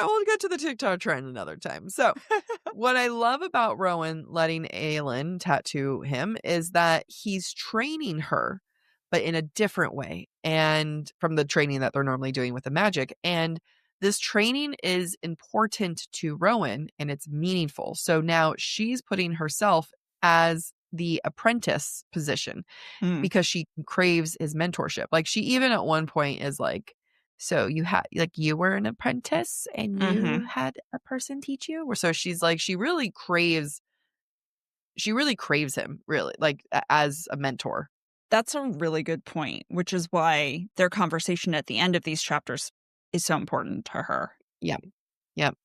We'll get to the TikTok trend another time. So, what I love about Rowan letting Aelin tattoo him is that he's training her, but in a different way, and from the training that they're normally doing with the magic. And this training is important to Rowan and it's meaningful. So now she's putting herself as the apprentice position Hmm. because she craves his mentorship. Like she even at one point is like, so you were an apprentice and you Mm-hmm. had a person teach you? Or so she's like, she really craves she really craves him, really, like, as a mentor. That's a really good point, which is why their conversation at the end of these chapters is so important to her. Yeah. Yep.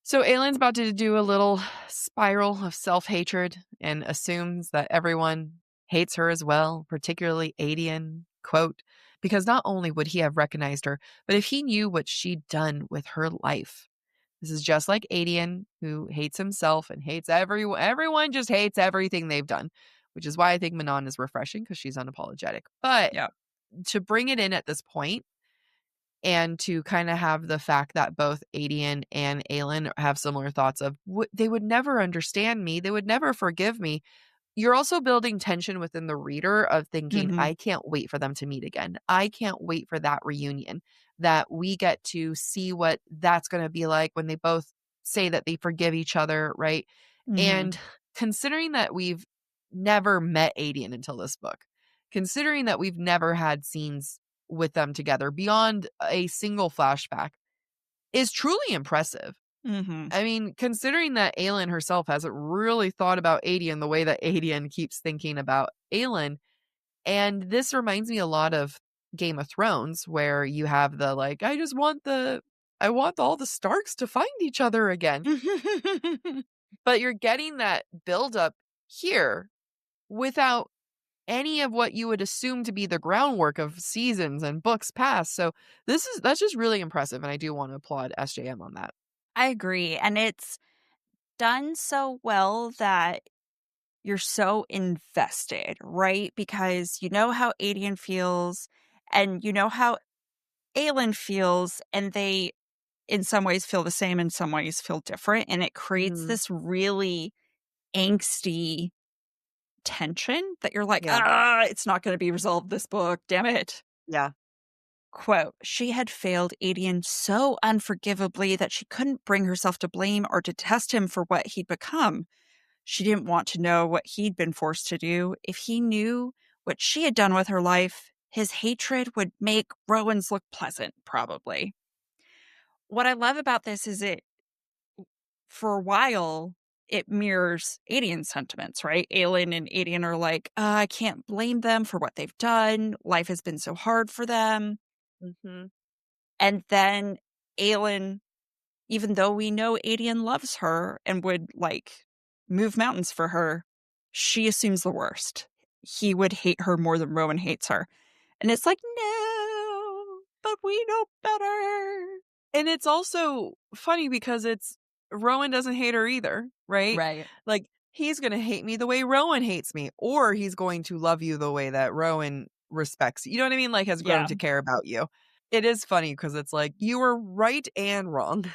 So Aylin's about to do a little spiral of self-hatred and assumes that everyone hates her as well, particularly Adian, quote, because not only would he have recognized her, but if he knew what she'd done with her life. This is just like Adian, who hates himself and hates everyone. Everyone just hates everything they've done, which is why I think Manon is refreshing because she's unapologetic. But Yeah. to bring it in at this point, and to kinda have the fact that both Adian and Aelin have similar thoughts of, They would never understand me, they would never forgive me." You're also building tension within the reader of thinking, Mhm. "I can't wait for them to meet again. I can't wait for that reunion, that we get to see what that's gonna be like when they both say that they forgive each other," right? Mhm. And considering that we've never met Adian until this book, considering that we've never had scenes with them together beyond a single flashback is truly impressive. Mhm. I mean, considering that Aelin herself hasn't really thought about Adian the way that Adian keeps thinking about Aelin, and this reminds me a lot of Game of Thrones, where you have the like, I want all the Starks to find each other again. But you're getting that buildup here without any of what you would assume to be the groundwork of seasons and books past. So that's just really impressive, and I do want to applaud SJM on that. I agree, and it's done so well that you're so invested, right? Because you know how Adian feels and you know how Aelin feels, and they, in some ways, feel the same, in some ways, feel different. And it creates Mhm. this really angsty tension that you're like, Yeah. ah, it's not going to be resolved this book. Damn it. Yeah. Quote, she had failed Adian so unforgivably that she couldn't bring herself to blame or detest him for what he'd become. She didn't want to know what he'd been forced to do. If he knew what she had done with her life, his hatred would make Rowan's look pleasant, probably. What I love about this is for a while, it mirrors Adian's sentiments, right? Aelin and Adian are like, I can't blame them for what they've done. Life has been so hard for them. Mhm. And then Aelin, even though we know Adian loves her and would like move mountains for her, she assumes the worst. He would hate her more than Rowan hates her. And it's like, no, but we know better. And it's also funny because it's Rowan doesn't hate her either, right? Right. Like, he's going to hate me the way Rowan hates me, or he's going to love you the way that Rowan respects you. You know what I mean? Like, has grown Yeah. to care about you. It is funny because it's like, you were right and wrong,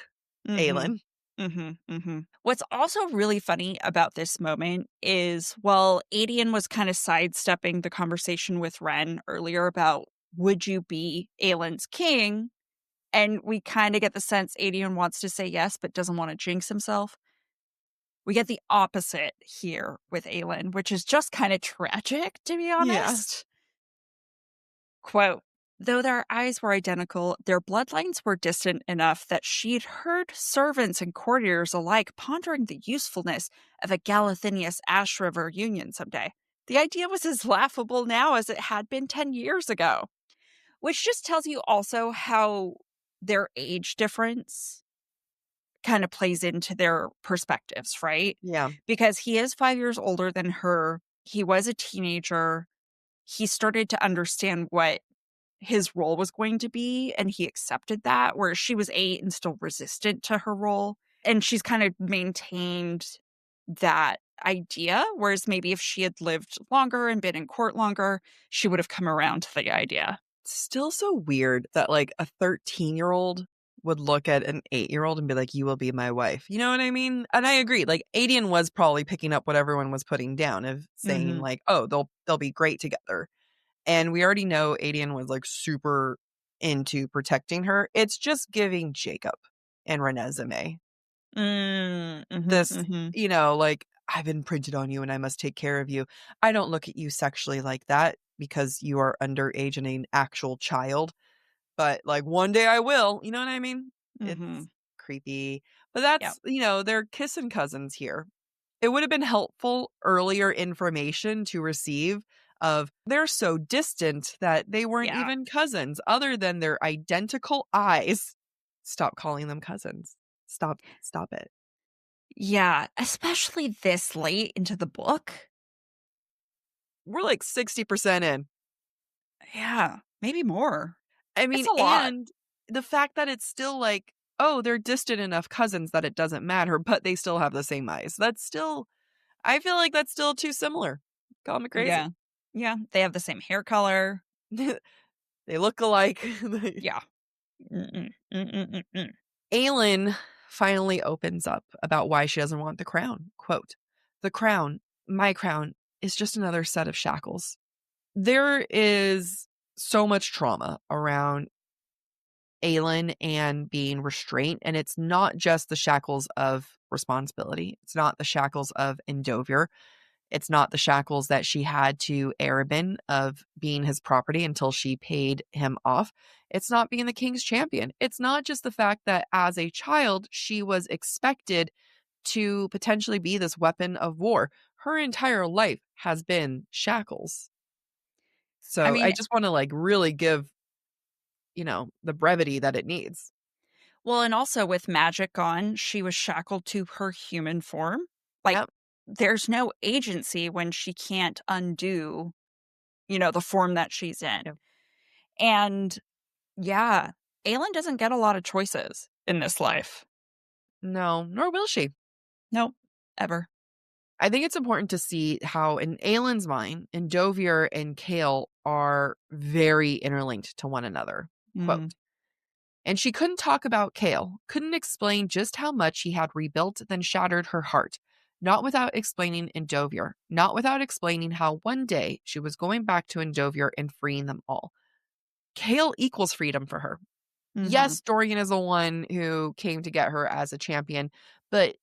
Mm-hmm. Aelin. Mm-hmm. Mm-hmm. What's also really funny about this moment is, well, Adian was kind of sidestepping the conversation with Ren earlier about would you be Aelin's king? And we kind of get the sense Adian wants to say yes, but doesn't want to jinx himself. We get the opposite here with Aelin, which is just kind of tragic, to be Yeah. honest. Quote, though their eyes were identical, their bloodlines were distant enough that she'd heard servants and courtiers alike pondering the usefulness of a Galathinius Ash River union someday. The idea was as laughable now as it had been 10 years ago, which just tells you also how their age difference kind of plays into their perspectives, right? Yeah. Because he is 5 years older than her. He was a teenager. He started to understand what his role was going to be, and he accepted that, whereas she was 8 and still resistant to her role. And she's kind of maintained that idea, whereas maybe if she had lived longer and been in court longer, she would have come around to the idea. Still so weird that like a 13-year-old would look at an 8-year-old and be like, you will be my wife. You know what I mean? And I agree. Like, Adian was probably picking up what everyone was putting down of saying Mhm. like, oh, they'll be great together. And we already know Adian was like super into protecting her. It's just giving Jacob and Renesmee Mm, mhm, this, mhm. like, I've been printed on you and I must take care of you. I don't look at you sexually like that because you are underage and an actual child, but like one day I will. You know what I mean? It's Mhm. creepy. But Yeah. that's, they're kissing cousins here. It would have been helpful earlier information to receive of they're so distant that they weren't Yeah. even cousins other than their identical eyes. Stop calling them cousins. Stop it. Yeah, especially this late into the book. We're like 60% in. Yeah, maybe more. I It's mean, a lot. and the fact that it's still like, oh, they're distant enough cousins that it doesn't matter, but they still have the same eyes. That's still, I feel like that's still too similar. Call me crazy. Yeah. Yeah, they have the same hair color. They look alike. Yeah. Mm. Aelin finally opens up about why she doesn't want the crown. Quote, "The crown, my crown, is just another set of shackles." There is so much trauma around Aelin and being restrained, and it's not just the shackles of responsibility. It's not the shackles of Endovier. It's not the shackles that she had to Arabin of being his property until she paid him off. It's not being the king's champion. It's not just the fact that as a child, she was expected to potentially be this weapon of war. Her entire life has been shackles. I So I mean, just want to like really give, the brevity that it needs. well, and also with magic gone, she was shackled to her human form. Like, Yep. there's no agency when she can't undo, the form that she's in. Yep. And yeah, Aelin doesn't get a lot of choices in this life. No, nor will she. Nope, ever. I think it's important to see how in Aelin's mind, Endovier and Kale are very interlinked to one another. Quote, Mm, and she couldn't talk about Kale, couldn't explain just how much he had rebuilt, then shattered her heart. Not without explaining Endovier, not without explaining how one day she was going back to Endovier and freeing them all. Kale equals freedom for her. hmm. Yes, Dorian is the one who came to get her as a champion, but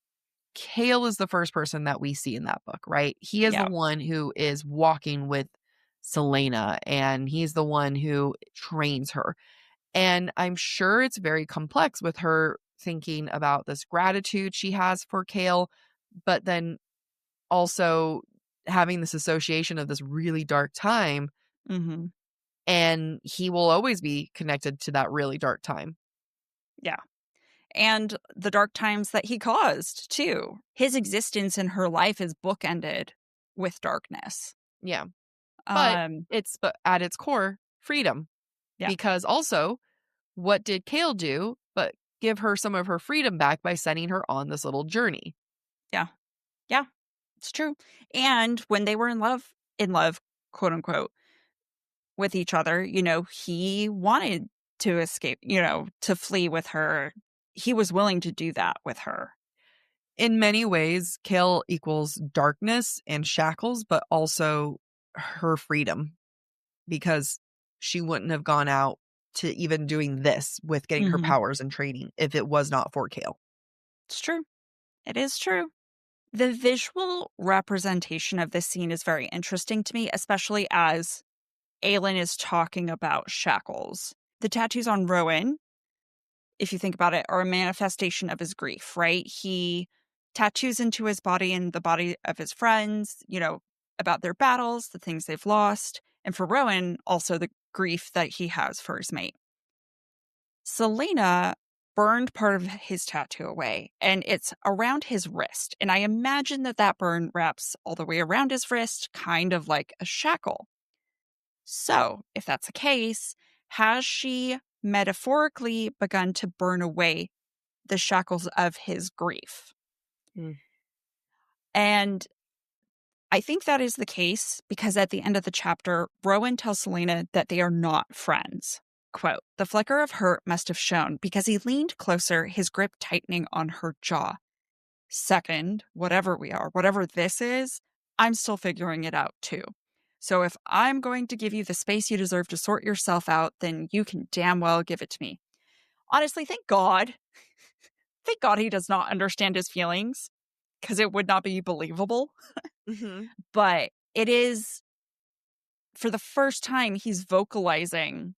Kale is the first person that we see in that book, right? He is the Yeah. one who is walking with Selena, and he's the one who trains her. And I'm sure it's very complex with her thinking about this gratitude she has for Kale, but then also having this association of this really dark time. Hmm. And he will always be connected to that really dark time. Yeah. And the dark times that he caused, too. His existence in her life is bookended with darkness. Yeah. But Um, but at its core, freedom. yeah, Because also, what did Kale do but give her some of her freedom back by sending her on this little journey? yeah, yeah, it's true. And when they were in love, quote unquote, with each other, he wanted to escape, to flee with her. He was willing to do that with her. In many ways, Kale equals darkness and shackles, but also her freedom because she wouldn't have gone out to even doing this with getting her Hmm. powers and training if it was not for Kale. It's true. It is true. The visual representation of this scene is very interesting to me, especially as Aelin is talking about shackles. The tattoos on Rowan, if you think about it, are a manifestation of his grief, right? He tattoos into his body and the body of his friends, about their battles, the things they've lost. And for Rowan, also the grief that he has for his mate. Selena burned part of his tattoo away, and it's around his wrist. And I imagine that burn wraps all the way around his wrist, kind of like a shackle. So, if that's the case, has she metaphorically begun to burn away the shackles of his grief? Mm. And I think that is the case because at the end of the chapter, Rowan tells Selena that they are not friends. Quote, the flicker of hurt must have shown because he leaned closer, his grip tightening on her jaw. Second, whatever we are, whatever this is, I'm still figuring it out too. So if I'm going to give you the space you deserve to sort yourself out, then you can damn well give it to me. Honestly, thank God. Thank God he does not understand his feelings because it would not be believable. Mm-hmm. But it is, for the first time, he's vocalizing,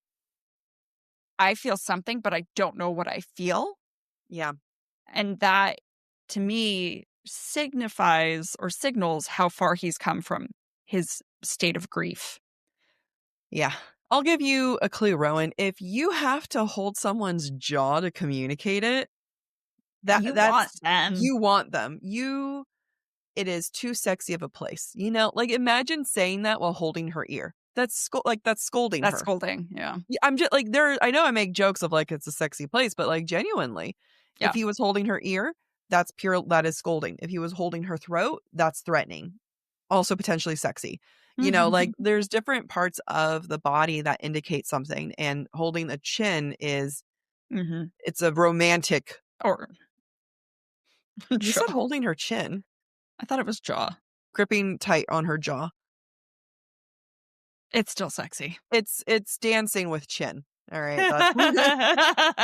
I feel something, but I don't know what I feel. Yeah. And that, to me, signifies or signals how far he's come from his state of grief. Yeah. I'll give you a clue, Rowan. If you have to hold someone's jaw to communicate it, You want them. you want them. It is too sexy of a place. You know, like imagine saying that while holding her ear. That's scolding That's her. scolding. Yeah. Yeah, I'm just like I know I make jokes of like it's a sexy place, but like genuinely, if Yeah. he was holding her ear, that is scolding. If he was holding her throat, that's threatening. Also potentially sexy. You know, like there's different parts of the body that indicate something, and holding a chin it's a romantic. Or You said jaw. holding her chin, I thought it was jaw. gripping tight on her jaw. It's still sexy. It's dancing with chin. All right, that's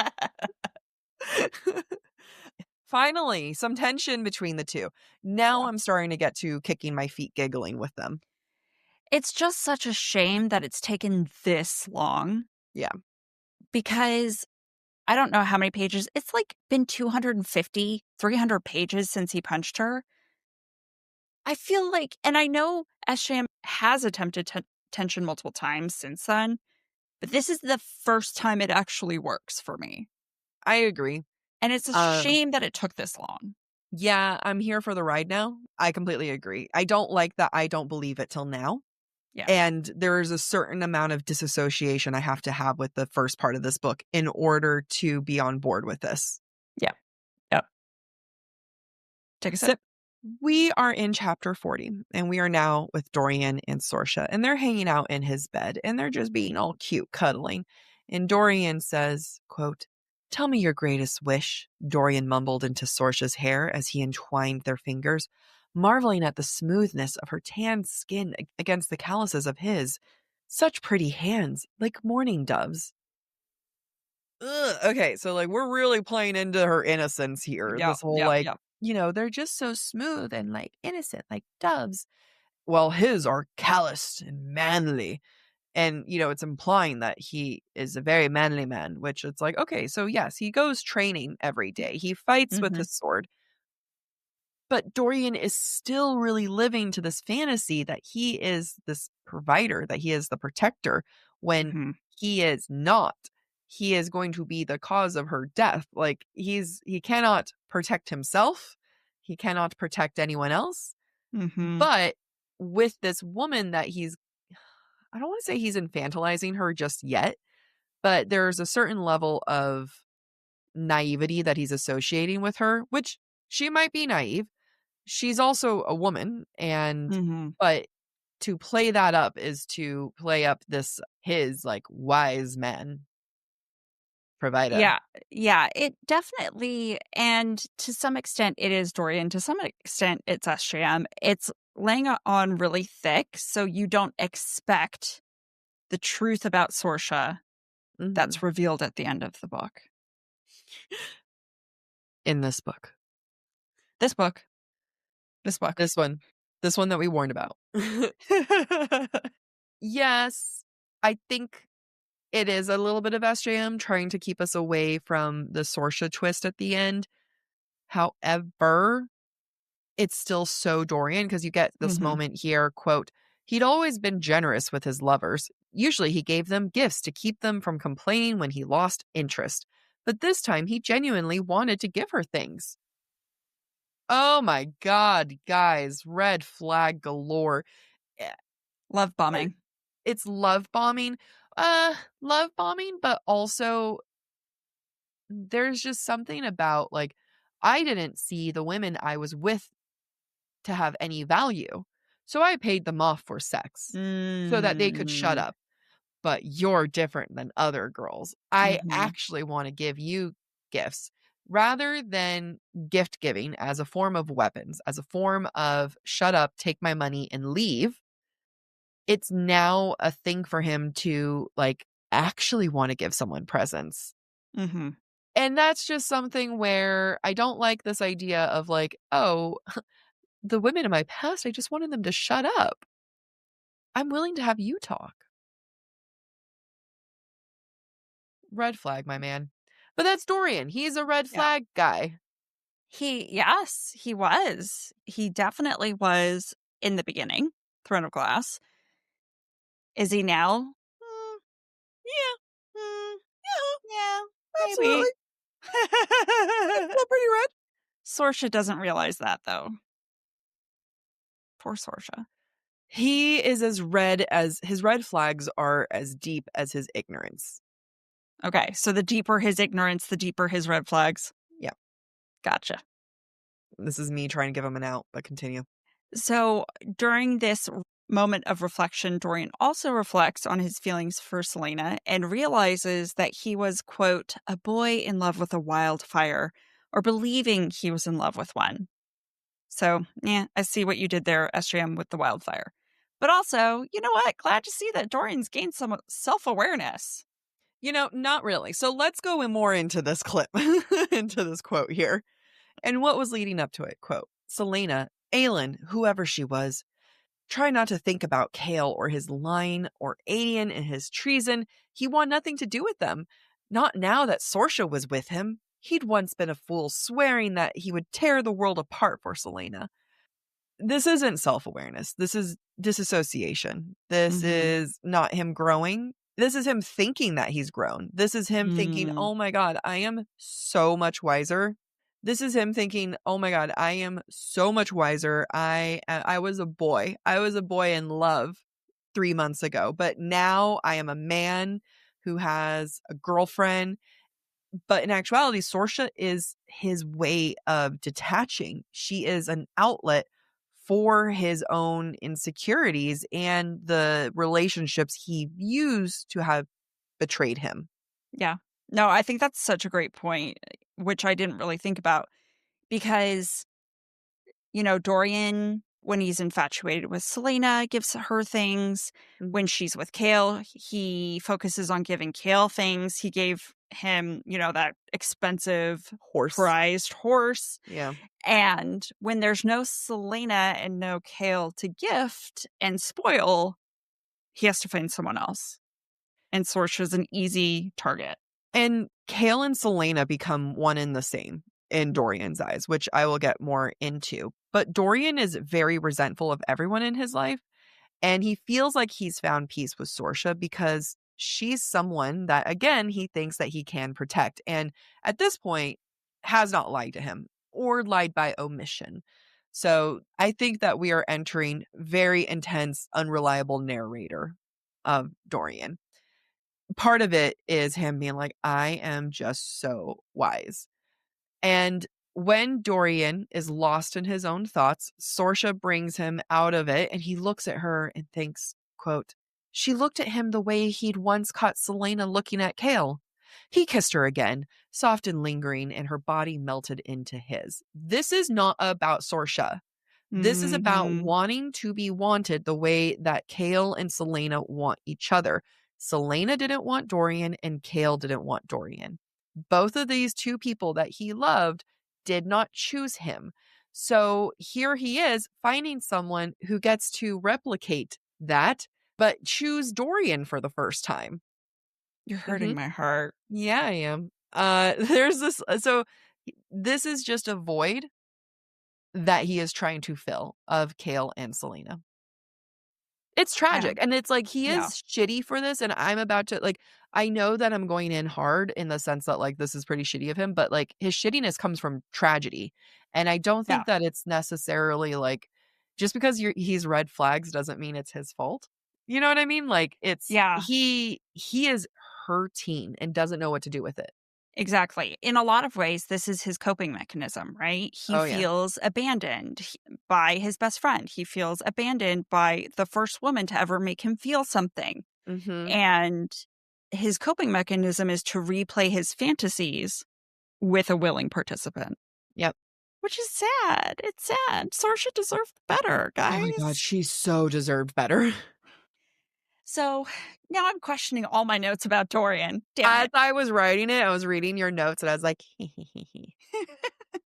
finally some tension between the two. Now Yeah. I'm starting to get to kicking my feet giggling with them. It's just such a shame that it's taken this long Yeah. because I don't know how many pages. It's like been 250, 300 pages since he punched her. I feel like, and I know SJM has attempted tension multiple times since then, but this is the first time it actually works for me. I agree. And it's a shame that it took this long. Yeah, I'm here for the ride now. I completely agree. I don't like that I don't believe it till now. Yeah. And there is a certain amount of disassociation I have to have with the first part of this book in order to be on board with this. Yeah. Yep. Take a So sip. we are in chapter 40, and we are now with Dorian and Sorsha, and they're hanging out in his bed, and they're just being all cute, cuddling. And Dorian says, quote, "Tell me your greatest wish," Dorian mumbled into Sorsha's hair as he entwined their fingers, marveling at the smoothness of her tanned skin against the calluses of his. Such pretty hands, like morning doves. Ugh, okay, so like we're really playing into her innocence here. Yeah. This whole Yeah. like, Yeah. they're just so smooth and like innocent, like doves. Well, his are calloused and manly. And, it's implying that he is a very manly man, which it's like, okay, so yes, he goes training every day. He fights with his sword. But Dorian is still really living to this fantasy that he is this provider, that he is the protector, when he is not. He is going to be the cause of her death. Like he cannot protect himself. He cannot protect anyone else. But with this woman that I don't want to say he's infantilizing her just yet, but there's a certain level of naivety that he's associating with her, which she might be naive. She's also a woman, but to play that up is to play up his like wise man provider. Yeah. Yeah. It definitely, and to some extent, it is Dorian. To some extent, it's SJM. It's laying it on really thick, so you don't expect the truth about Sorsha that's revealed at the end of the book. In this book. This book. This book. This one. This one that we warned about. Yes, I think it is a little bit of SJM trying to keep us away from the Sorsha twist at the end. However, it's still so Dorian because you get this moment here, quote, "He'd always been generous with his lovers. Usually he gave them gifts to keep them from complaining when he lost interest. But this time he genuinely wanted to give her things." Oh my God, guys, red flag galore. Eh, Love bombing. It's love bombing. Love bombing, but also there's just something about like I didn't see the women I was with to have any value. So I paid them off for sex so that they could shut up. But you're different than other girls. I actually want to give you gifts rather than gift giving as a form of weapons, as a form of shut up, take my money and leave. It's now a thing for him to like actually want to give someone presents. And that's just something where I don't like this idea of like, oh, the women in my past, I just wanted them to shut up. I'm willing to have you talk. Red flag, my man. But that's Dorian. He's a red Yeah. flag guy. Yes, he was. He definitely was in the beginning, Throne of Glass. Is he now? Mm, yeah. Yeah, Yeah, maybe. absolutely. Still pretty red. Sorsha doesn't realize that, though. Poor Sorsha. He is as red as his red flags are as deep as his ignorance. Okay, so the deeper his ignorance, the deeper his red flags. Yeah. Gotcha. This is me trying to give him an out, but continue. So during this moment of reflection, Dorian also reflects on his feelings for Selena and realizes that he was, quote, a boy in love with a wildfire, or believing he was in love with one. So, yeah, I see what you did there, SJM, with the wildfire. But also, you know what? Glad to see that Dorian's gained some self awareness. Not really. So let's go more into this clip, into this quote here, and what was leading up to it. Quote, Selena, Aelin, whoever she was, try not to think about Kale or his lying or Aedion and his treason. He wanted nothing to do with them. Not now that Sorsha was with him. He'd once been a fool, swearing that he would tear the world apart for Selena. This isn't self-awareness. This is disassociation. This Mm-hmm. is not him growing. This is him thinking that he's grown. This is him thinking, Mm, oh my God, I am so much wiser. This is him thinking, oh my God, I am so much wiser. I was a boy. I was a boy in love 3 months ago, but now I am a man who has a girlfriend. But in actuality, Sorsha is his way of detaching. She is an outlet for his own insecurities and the relationships he views to have betrayed him. yeah. No, I think that's such a great point, which I didn't really think about because Dorian, when he's infatuated with Selena, gives her things. When she's with Kale, he focuses on giving Kale things. He gave him, that expensive Horse. prized horse. Yeah. And when there's no Selena and no Kale to gift and spoil, he has to find someone else. And Sorsha's an easy target. And Kale and Selena become one and the same in Dorian's eyes, which I will get more into. But Dorian is very resentful of everyone in his life. And he feels like he's found peace with Sorsha because she's someone that, again, he thinks that he can protect. And at this point, has not lied to him or lied by omission. So I think that we are entering very intense, unreliable narrator of Dorian. Part of it is him being like, I am just so wise. And when Dorian is lost in his own thoughts, Sorsha brings him out of it and he looks at her and thinks, quote, she looked at him the way he'd once caught Selena looking at Kale. He kissed her again, soft and lingering, and her body melted into his. This is not about Sorsha. This is about Mm-hmm. wanting to be wanted the way that Kale and Selena want each other. Selena didn't want Dorian and Kale didn't want Dorian. Both of these two people that he loved did not choose him. So here he is finding someone who gets to replicate that, but choose Dorian for the first time. You're hurting Mhm. my heart. Yeah, I am. There's this. So this is just a void that he is trying to fill of Kale and Selena. It's Yeah. tragic, and it's like he Yeah. is shitty for this, and I'm about to like I know that I'm going in hard in the sense that, like, this is pretty shitty of him, but, like, his shittiness comes from tragedy, and I don't Yeah. think that it's necessarily, like just because he's red flags doesn't mean it's his fault. You know what I mean? Like, it's Yeah. he is hurting and doesn't know what to do with it. Exactly. In a lot of ways, this is his coping mechanism, right? He Oh, yeah. feels abandoned by his best friend. He feels abandoned by the first woman to ever make him feel something. Mhm. And his coping mechanism is to replay his fantasies with a willing participant, Yep. which is sad. It's sad. Sorsha deserved better, Oh my god, guys. she so deserved better. So now I'm questioning all my notes about Dorian. Damn As it. I was writing it, I was reading your notes, and I was like, It's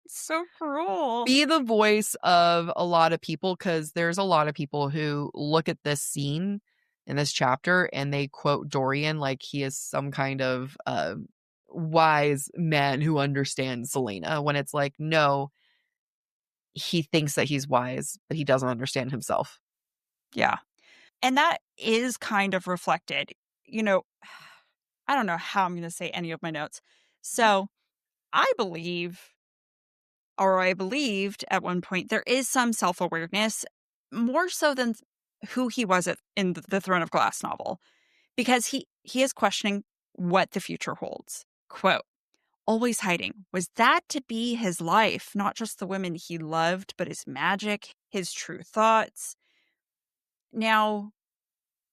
so cruel. be the voice of a lot of people because there's a lot of people who look at this scene in this chapter and they quote Dorian like he is some kind of wise man who understands Selena when it's like, no, he thinks that he's wise, but he doesn't understand himself. Yeah. And that is kind of reflected. You know, I don't know how I'm going to say any of my notes. So I believe, or I believed at one point, there is some self awareness, more so than who he was in the Throne of Glass novel, because he is questioning what the future holds. Quote, always hiding. Was that to be his life? Not just the women he loved, but his magic, his true thoughts. Now,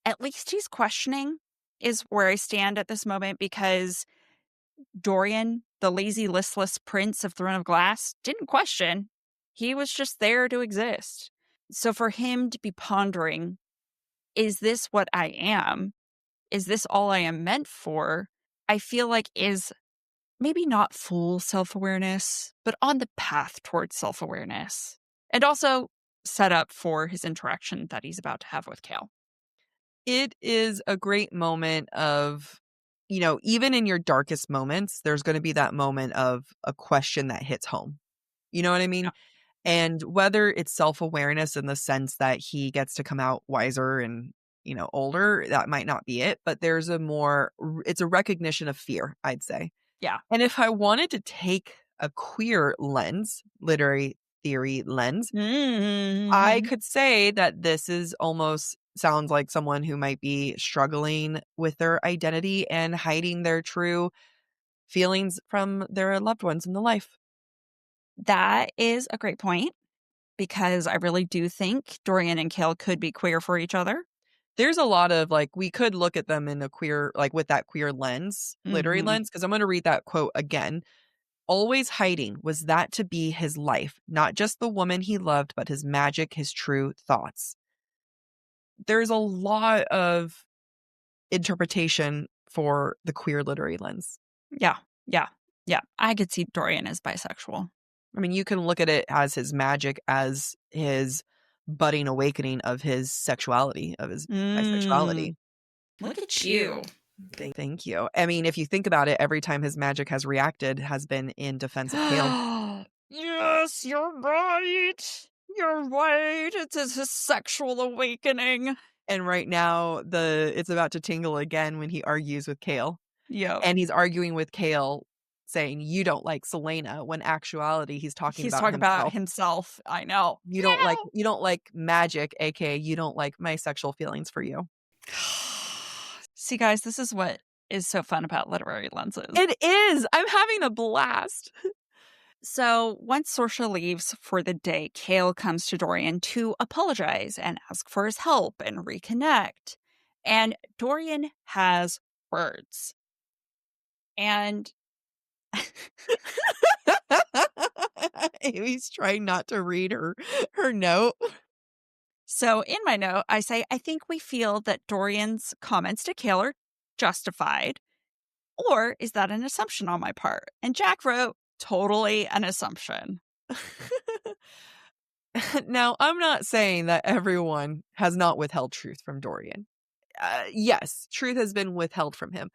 at least he's questioning, is where I stand at this moment, because Dorian, the lazy, listless prince of Throne of Glass, didn't question. He was just there to exist. So for him to be pondering, is this what I am? Is this all I am meant for? I feel like is maybe not full self awareness, but on the path towards self awareness. And also set up for his interaction that he's about to have with Kale. It is a great moment of, even in your darkest moments, there's going to be that moment of a question that hits home. You know what I mean? Yeah. And whether it's self-awareness in the sense that he gets to come out wiser and, older, that might not be it, but there's it's a recognition of fear, I'd say. Yeah. And if I wanted to take a queer lens, literary theory lens, I Mhm. could say that this is almost sounds like someone who might be struggling with their identity and hiding their true feelings from their loved ones in the life. That is a great point, because I really do think Dorian and Kale could be queer for each other. There's a lot of we could look at them in a queer, with that queer lens, literary Mhm. lens, because I'm going to read that quote again. Always hiding, was that to be his life, not just the woman he loved, but his magic, his true thoughts. There's a lot of interpretation for the queer literary lens. Yeah. Yeah. Yeah. I could see Dorian as bisexual. I mean, you can look at it as his magic, as his budding awakening of his sexuality, of his bisexuality. Mm. Look at you. Thank you. I mean, if you think about it, every time his magic has reacted has been in defense of Kale. Yes, you're right. You're right. It's his sexual awakening. And right now, it's about to tingle again when he argues with Kale. Yep. And he's arguing with Kale saying, "You don't like Selena," when actuality he's talking He's about talking about himself. himself. I know. You don't like magic, aka you don't like my sexual feelings for you. See, guys, this is what is so fun about literary lenses. It is. I'm having a blast. So once Sorsha leaves for the day, Kale comes to Dorian to apologize and ask for his help and reconnect. And Dorian has words. And Amy's trying not to read her note. so in my note, I say, I think we feel that Dorian's comments to Kale are justified. Or is that an assumption on my part? And Jack wrote, totally an assumption. Now, I'm not saying that everyone has not withheld truth from Dorian. Yes, truth has been withheld from him.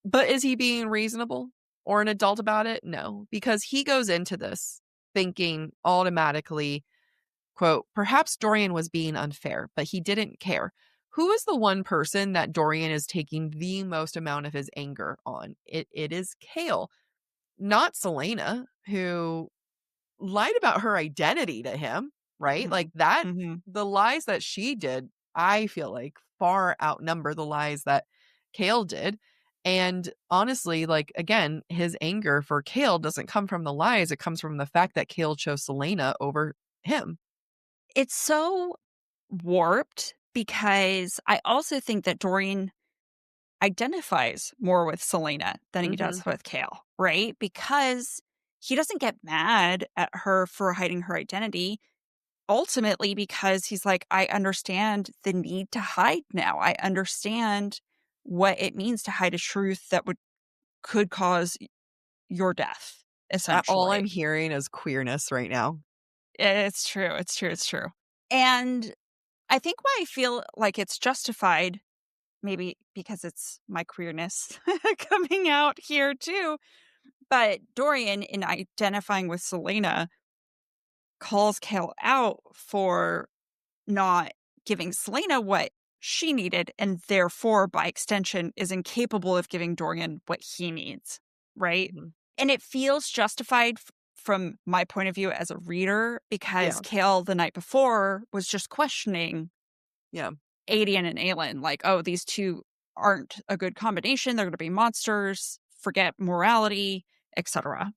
But is he being reasonable or an adult about it? No, because he goes into this thinking automatically, quote, perhaps Dorian was being unfair, but he didn't care. Who is the one person that Dorian is taking the most amount of his anger on? It is Kale, not Selena, who lied about her identity to him, right? Mhm. Like that, Mhm. the lies that she did, I feel like far outnumber the lies that Kale did. And honestly, again, his anger for Kale doesn't come from the lies. It comes from the fact that Kale chose Selena over him. It's so warped, because I also think that Dorian identifies more with Selena than he Hmm. does with Kale, right? Because he doesn't get mad at her for hiding her identity. Ultimately, because he's like, I understand the need to hide now. I understand what it means to hide a truth that could cause your death, All I'm essentially. hearing is queerness right now. It's true. It's true. It's true. And I think why I feel like it's justified, maybe because it's my queerness coming out here too, but Dorian, in identifying with Selena, calls Kale out for not giving Selena what she needed, and therefore, by extension, is incapable of giving Dorian what he needs, right? Mhm. And it feels justified from my point of view as a reader because Yeah. Kale the night before was just questioning Yeah. Adian and Aelin, like, oh, these two aren't a good combination. They're going to be monsters. Forget morality, etc.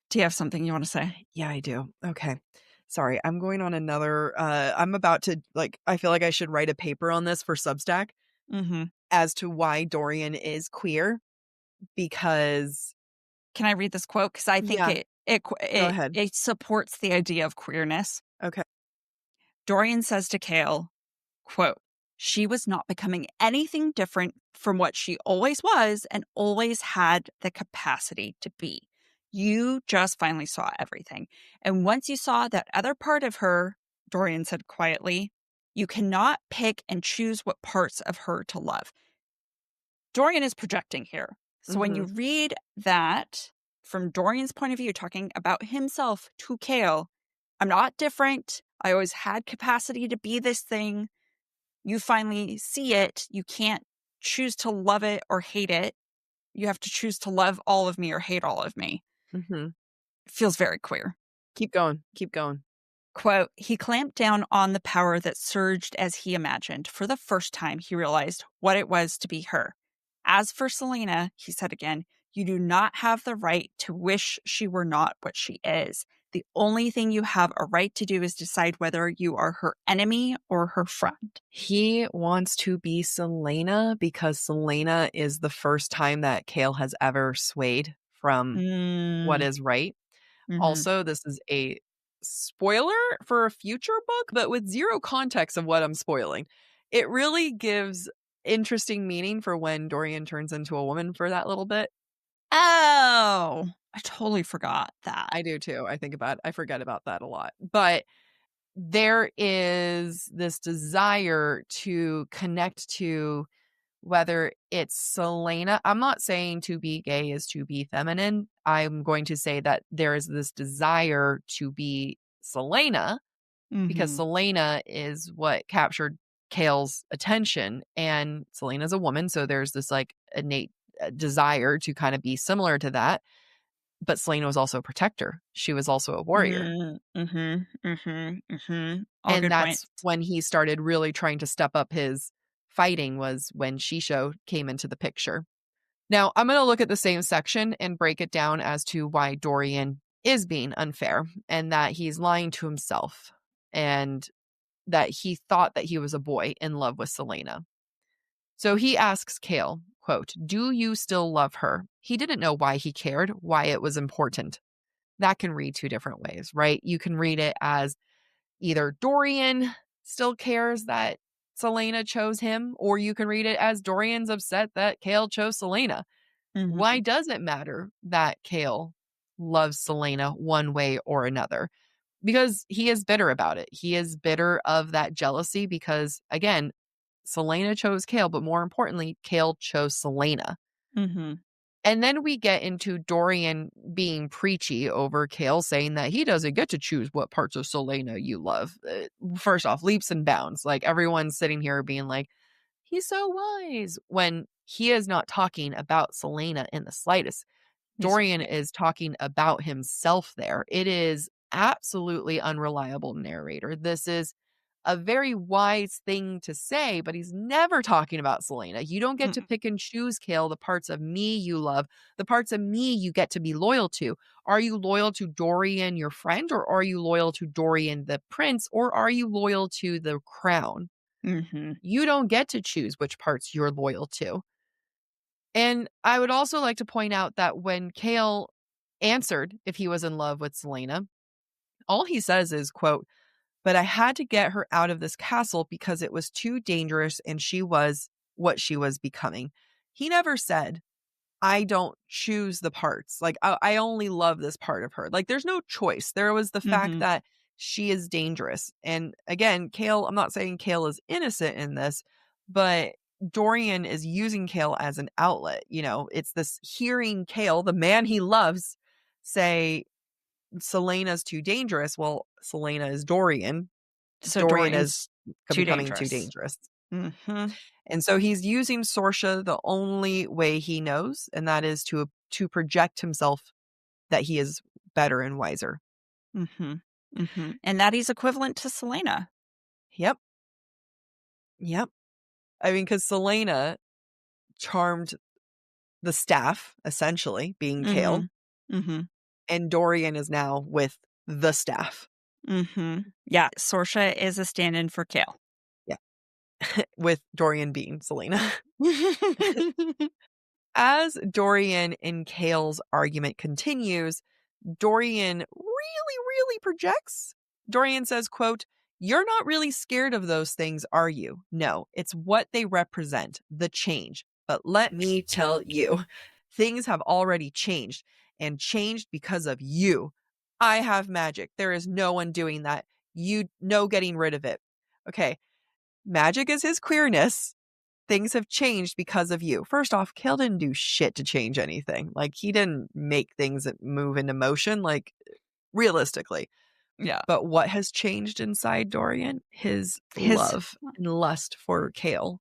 Do you have something you want to say? Yeah, I do. Okay. Sorry, I'm going on another I'm about to I feel like I should write a paper on this for Substack Mm-hmm. as to why Dorian is queer because Can I read this quote? Because I think yeah, it it go it ahead. it supports the idea of queerness. Okay. Dorian says to Kale, quote, "She was not becoming anything different from what she always was and always had the capacity to be. You just finally saw everything. And once you saw that other part of her," Dorian said quietly, "you cannot pick and choose what parts of her to love." Dorian is projecting here. So when you Mhm. read that from Dorian's point of view, talking about himself to Kale, I'm not different. I always had capacity to be this thing. You finally see it. You can't choose to love it or hate it. You have to choose to love all of me or hate all of me. Mhm. It feels very queer. Keep going. Keep going. Quote, "He clamped down on the power that surged as he imagined. For the first time, he realized what it was to be her. As for Selena," he said again, "you do not have the right to wish she were not what she is. The only thing you have a right to do is decide whether you are her enemy or her friend." He wants to be Selena because Selena is the first time that Kale has ever swayed from what Mm, is right. mm-hmm. Also, this is a spoiler for a future book, but with zero context of what I'm spoiling. It really gives interesting meaning for when Dorian turns into a woman for that little bit. Oh, I totally forgot that. I do too. I forget about that a lot. But there is this desire to connect to whether it's Selena. I'm not saying to be gay is to be feminine. I'm going to say that there is this desire to be Selena because Mm-hmm. Selena is what captured Kale's attention. And Selena's a woman. So there's this innate desire to kind of be similar to that. But Selena was also a protector. She was also a warrior. Mm, mhm, mhm, mhm. All And good that's points. when he started really trying to step up his fighting was when Shisho came into the picture. Now, I'm going to look at the same section and break it down as to why Dorian is being unfair and that he's lying to himself and that he thought that he was a boy in love with Selena. So he asks Kale, quote, "Do you still love her?" He didn't know why he cared, why it was important. That can read two different ways, right? You can read it as either Dorian still cares that Selena chose him, or you can read it as Dorian's upset that Kale chose Selena. Why Mhm, does it matter that Kale loves Selena one way or another? Because he is bitter about it. He is bitter of that jealousy because, again, Selena chose Kale, but more importantly, Kale chose Selena. mhm, And then we get into Dorian being preachy over Kale, saying that he doesn't get to choose what parts of Selena you love. First off, leaps and bounds. Like everyone's sitting here being like, he's so wise when he is not talking about Selena in the slightest. he's Dorian right. is talking about himself there. It is absolutely unreliable narrator. This is a very wise thing to say, but he's never talking about Selena. You don't get to Mm, pick and choose, Kale, the parts of me you love, the parts of me you get to be loyal to. Are you loyal to Dorian, your friend, or are you loyal to Dorian, the prince, or are you loyal to the crown? mhm, You don't get to choose which parts you're loyal to. And I would also like to point out that when Kale answered if he was in love with Selena, all he says is, quote, "But I had to get her out of this castle because it was too dangerous and she was what she was becoming." He never said, "I don't choose the parts. Like, I only love this part of her." Like, there's no choice. There was the fact mhm, that she is dangerous. And again, Kale, I'm not saying Kale is innocent in this, but Dorian is using Kale as an outlet. You know, it's this hearing Kale, the man he loves, say, Selena's too dangerous. Well, Selena is Dorian. So Dorian is Dorian's too becoming too dangerous. dangerous. Mm-hmm. And so he's using Sorsha the only way he knows, and that is to project himself that he is better and wiser. Mm-hmm. Mm-hmm. And that he's equivalent to Selena. Yep. Yep. I mean, because Selena charmed the staff, essentially, being Kale, Mm-hmm. Mm-hmm. and Dorian is now with the staff. Mm-hmm. Yeah, Sorsha is a stand-in for Kale. Yeah. With Dorian being Selena. As Dorian and Kale's argument continues, Dorian really projects. Dorian says, quote, "You're not really scared of those things, are you? No, it's what they represent, the change. But let me tell you, things have already changed, and changed because of you. I have magic. There is no one doing that. You no getting rid of it." Okay, magic is his queerness. Things have changed because of you. First off, Kale didn't do shit to change anything. Like, he didn't make things that move into motion, like, realistically. Yeah. But what has changed inside Dorian? His His love and lust for Kale.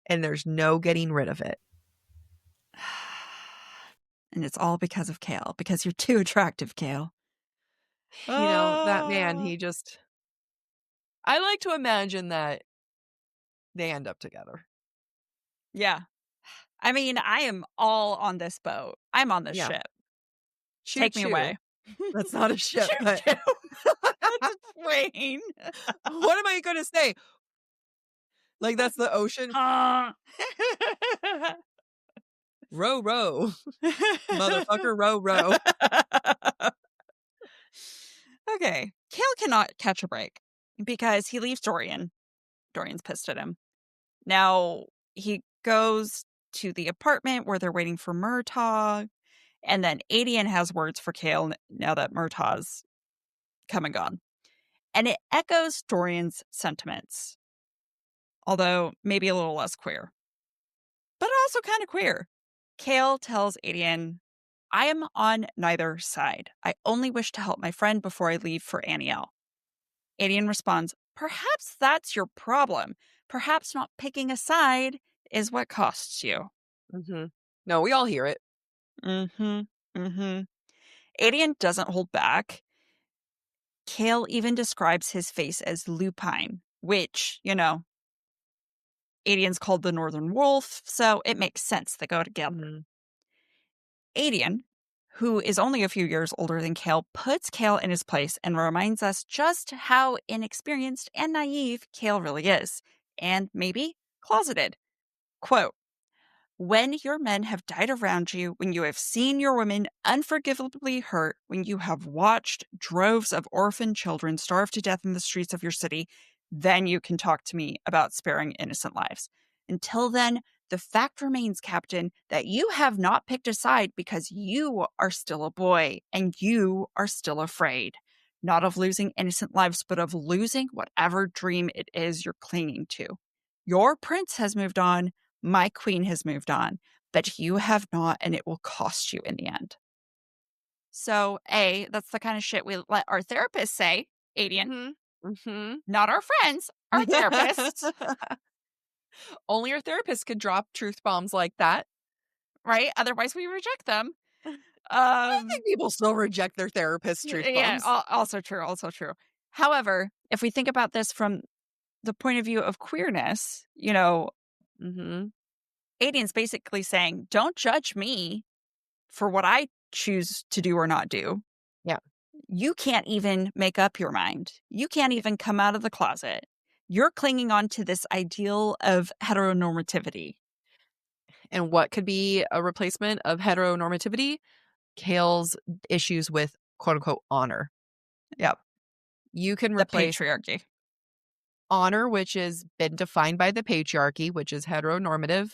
And there's no getting rid of it. and it's all because of Kale, because you're too attractive, Kale. That man, he just... I like to imagine that they end up together. Yeah. I mean, I am all on this boat. I'm on this Yeah. ship. Choo Take me choo. away. That's not a ship, Choo but... choo. That's a train. What am I going to say? Like, that's the ocean? Row, row. Motherfucker, row, row. Okay. Kale cannot catch a break because he leaves Dorian. Dorian's pissed at him. Now he goes to the apartment where they're waiting for Murtaugh. And then Adian has words for Kale now that Murtaugh's come and gone. And it echoes Dorian's sentiments, although maybe a little less queer, but also kind of queer. Kale tells Adian, "I am on neither side. I only wish to help my friend before I leave for Aniel." Adian responds, "Perhaps that's your problem. Perhaps not picking a side is what costs you." Mm-hmm. No, we all hear it. Mm-hmm. Mm-hmm. Adian doesn't hold back. Kale even describes his face as lupine, which, Adian's called the Northern Wolf, so it makes sense they go together. Mm-hmm. Adian, who is only a few years older than Kale, puts Kale in his place and reminds us just how inexperienced and naive Kale really is, and maybe closeted. Quote, "When your men have died around you, when you have seen your women unforgivably hurt, when you have watched droves of orphan children starve to death in the streets of your city, then you can talk to me about sparing innocent lives. Until then, the fact remains, Captain, that you have not picked a side because you are still a boy and you are still afraid. Not of losing innocent lives, but of losing whatever dream it is you're clinging to. Your prince has moved on. My queen has moved on, but you have not, and it will cost you in the end." So, that's the kind of shit we let our therapists say, Adian. Mm-hmm. Not our friends, our therapists, Only your therapist could drop truth bombs like that. right? Otherwise, we reject them. I think people still reject their therapist's truth Yeah, bombs. also true, also true. However, if we think about this from the point of view of queerness, Mm-hmm. Adian's basically saying, don't judge me for what I choose to do or not do. Yeah. You can't even make up your mind. You can't even come out of the closet. You're clinging on to this ideal of heteronormativity. And what could be a replacement of heteronormativity? Kale's issues with quote unquote honor. Yep. You can The replace patriarchy. honor, which has been defined by the patriarchy, which is heteronormative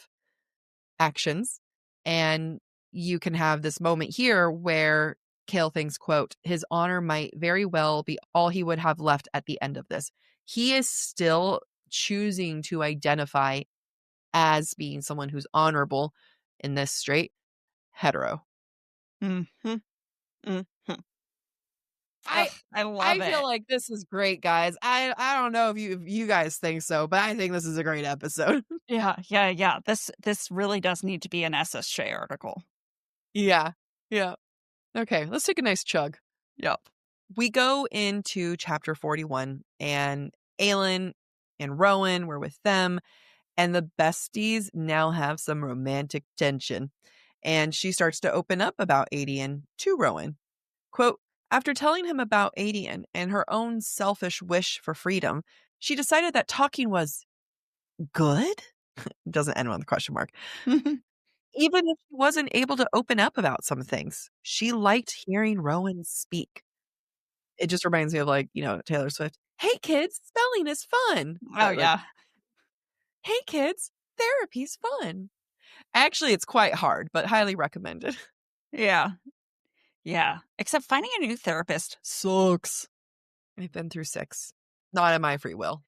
actions. And you can have this moment here where Kale thinks, quote, his honor might very well be all he would have left at the end of this. He is still choosing to identify as being someone who's honorable in this straight hetero. Mm-hmm. Mm-hmm. I love I feel it. like this is great, guys. I don't know if you guys think so, but I think this is a great episode. Yeah. This really does need to be an SSJ article. Yeah. Yeah. Okay, let's take a nice chug. Yep. We go into chapter 41, and Aelin and Rowan were with them, and the besties now have some romantic tension. And she starts to open up about Adian to Rowan. Quote, after telling him about Adian and her own selfish wish for freedom, she decided that talking was good? Doesn't end on the question mark. Even if she wasn't able to open up about some things, she liked hearing Rowan speak. It just reminds me of, like, Taylor Swift. "Hey, kids, spelling is fun." Oh, But, like, yeah. "Hey, kids, therapy's fun." Actually, it's quite hard, but highly recommended. Yeah. Yeah. Except finding a new therapist sucks. I've been through 6. Not of my free will.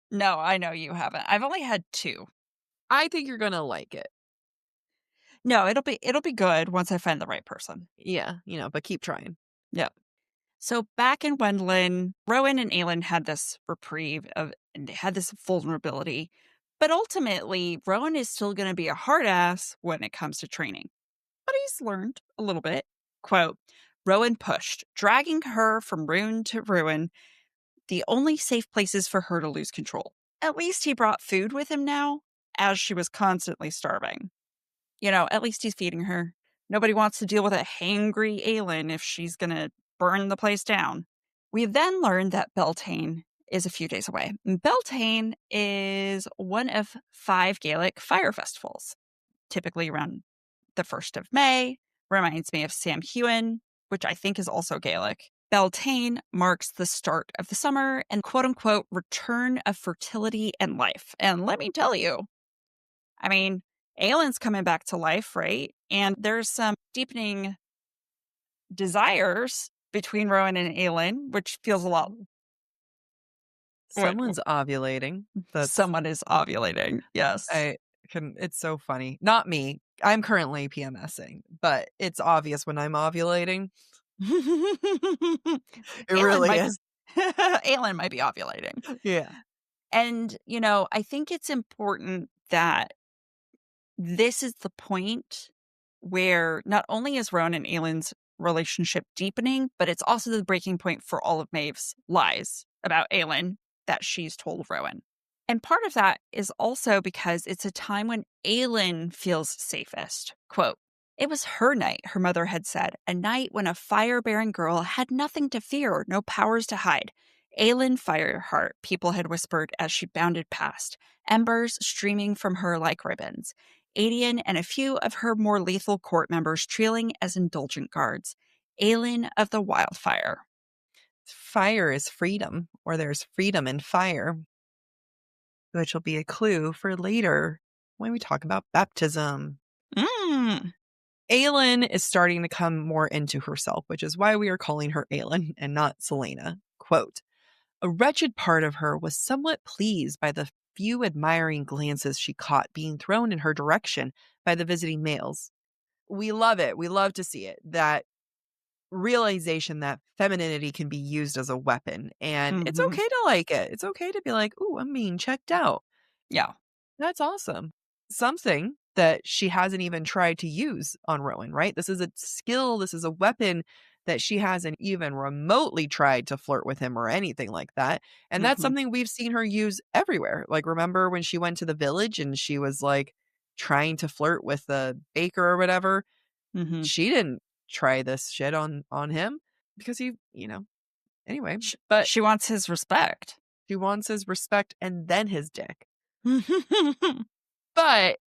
No, I know you haven't. I've only had 2. I think you're gonna like it. No, it'll be good once I find the right person. Yeah, but keep trying. Yep. So back in Wendland, Rowan and Aelin had this reprieve of and they had this vulnerability. But ultimately, Rowan is still going to be a hard ass when it comes to training. But he's learned a little bit. Quote, Rowan pushed, dragging her from ruin to ruin, the only safe places for her to lose control. At least he brought food with him now, as she was constantly starving. At least he's feeding her. Nobody wants to deal with a hangry Aelin if she's going to burn the place down. We then learned that Beltane is a few days away. Beltane is one of 5 Gaelic fire festivals, typically around the 1st of May. Reminds me of Samhain, which I think is also Gaelic. Beltane marks the start of the summer and quote unquote return of fertility and life. And let me tell you, I mean, Aelin's coming back to life, right? And there's some deepening desires between Rowan and Aelin, which feels a lot what Someone's ovulating. That's someone is ovulating. Yes. I can it's so funny. Not me. I'm currently PMSing, but it's obvious when I'm ovulating. It Aelin really might is. Aelin might be ovulating. Yeah. And, I think it's important that this is the point where not only is Rowan and Aelin's relationship deepening, but it's also the breaking point for all of Maeve's lies about Aelin that she's told Rowan. And part of that is also because it's a time when Aelin feels safest. Quote, it was her night, her mother had said, a night when a fire-bearing girl had nothing to fear, no powers to hide. Aelin Fireheart, people had whispered as she bounded past, embers streaming from her like ribbons. Adian and a few of her more lethal court members trailing as indulgent guards. Aelin of the Wildfire. Fire is freedom, or there's freedom in fire, which will be a clue for later when we talk about baptism. Mm. Aelin is starting to come more into herself, which is why we are calling her Aelin and not Selena. Quote, a wretched part of her was somewhat pleased by the few admiring glances she caught being thrown in her direction by the visiting males. We love it. We love to see it. That realization that femininity can be used as a weapon. And it's Hmm. okay to like it. It's okay to be like, ooh, I'm being checked out. Yeah. That's awesome. Something that she hasn't even tried to use on Rowan, right? This is a skill, this is a weapon that she hasn't even remotely tried to flirt with him or anything like that. And that's Hmm. something we've seen her use everywhere. Like, remember when she went to the village and she was like trying to flirt with the baker or whatever? Hmm. She didn't try this shit on him because anyway, She, but she wants his respect. she wants his respect and then his dick. But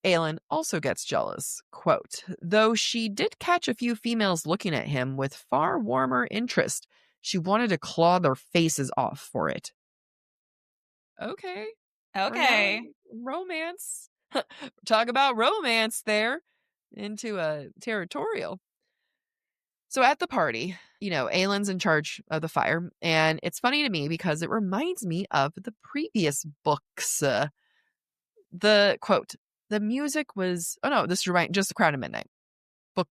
Aelin also gets jealous. Quote, though she did catch a few females looking at him with far warmer interest, she wanted to claw their faces off for it. Okay, we're now Okay. romance. Talk about romance there into a territorial. So at the party, Aelin's in charge of the fire, and it's funny to me because it reminds me of the previous books. The quote, the music was, oh no, this is right, just The Crown of Midnight. Book.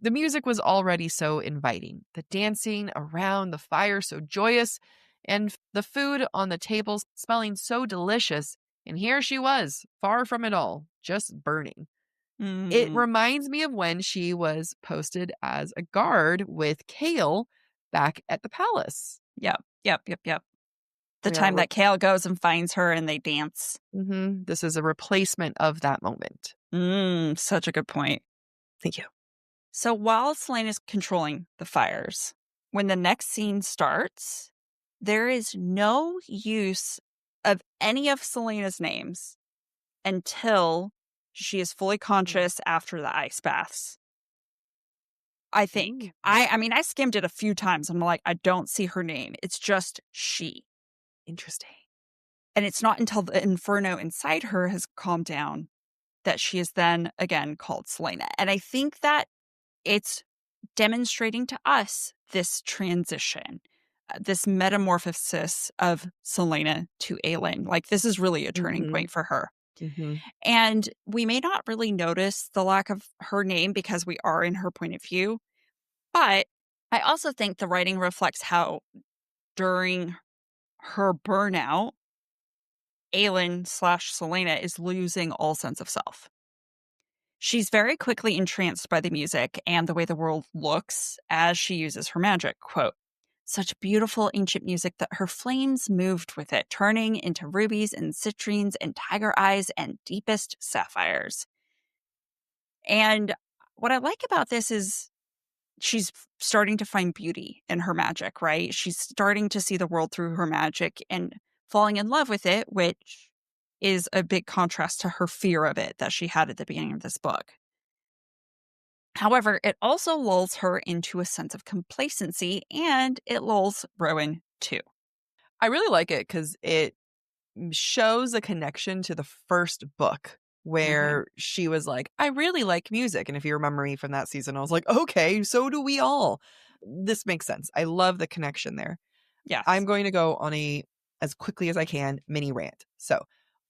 The music was already so inviting, the dancing around the fire so joyous, and the food on the tables smelling so delicious. And here she was, far from it all, just burning. It Mm. reminds me of when she was posted as a guard with Kale back at the palace. Yep. Yep. Yep. Yep. The We are time that Kale goes and finds her and they dance. This is a replacement of that moment. Such a good point. Thank you. So while Selene is controlling the fires, when the next scene starts, there is no use of any of Selena's names until she is fully conscious after the ice baths. I think. I mean, I skimmed it a few times. I'm like, I don't see her name. It's just she. Interesting. And it's not until the inferno inside her has calmed down that she is then again called Selena. And I think that it's demonstrating to us this transition, this metamorphosis of Selena to Aelin. Like, this is really a turning point for her. And we may not really notice the lack of her name because we are in her point of view. But I also think the writing reflects how during her burnout, Aelin/Selena is losing all sense of self. She's very quickly entranced by the music and the way the world looks as she uses her magic. Quote, such beautiful ancient music that her flames moved with it, turning into rubies and citrines and tiger eyes and deepest sapphires. And what I like about this is she's starting to find beauty in her magic, right? She's starting to see the world through her magic and falling in love with it, which is a big contrast to her fear of it that she had at the beginning of this book. However, it also lulls her into a sense of complacency, and it lulls Rowan too. I really like it because it shows a connection to the first book where she was like, I really like music. And if you remember me from that season, I was like, okay, so do we all. This makes sense. I love the connection there. Yes. I'm going to go on as quickly as I can, mini rant. So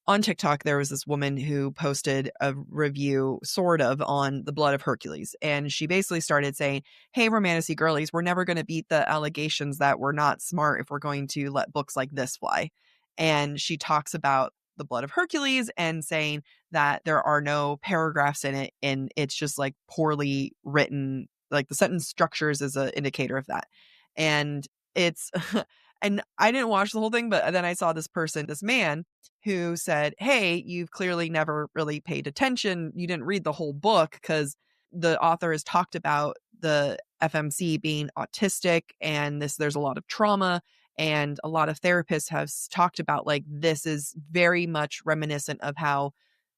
on TikTok, there was this woman who posted a review sort of on The Blood of Hercules. And she basically started saying, hey, romanticy girlies, we're never going to beat the allegations that we're not smart if we're going to let books like this fly. And she talks about The Blood of Hercules and saying that there are no paragraphs in it. And it's just like poorly written, like the sentence structures is an indicator of that. And it's, and I didn't watch the whole thing, but then I saw this man who said, hey, you've clearly never really paid attention. You didn't read the whole book because the author has talked about the FMC being autistic and there's a lot of trauma. And a lot of therapists have talked about like this is very much reminiscent of how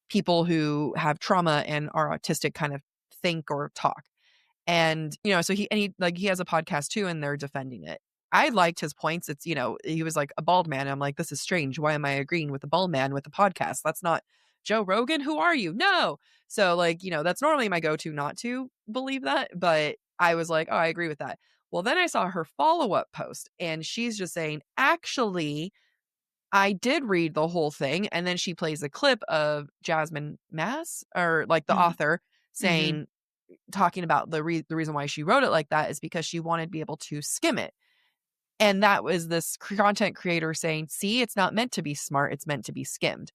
people who have trauma and are autistic kind of think or talk. And, so he has a podcast too, and they're defending it. I liked his points. It's, he was like a bald man. I'm like, this is strange. Why am I agreeing with the bald man with the podcast? That's not Joe Rogan. Who are you? No. So like, that's normally my go-to not to believe that. But I was like, oh, I agree with that. Well, then I saw her follow-up post and she's just saying, actually, I did read the whole thing. And then she plays a clip of Jasmine Maas or like the author saying, talking about the reason why she wrote it like that is because she wanted to be able to skim it. And that was this content creator saying, see, it's not meant to be smart. It's meant to be skimmed.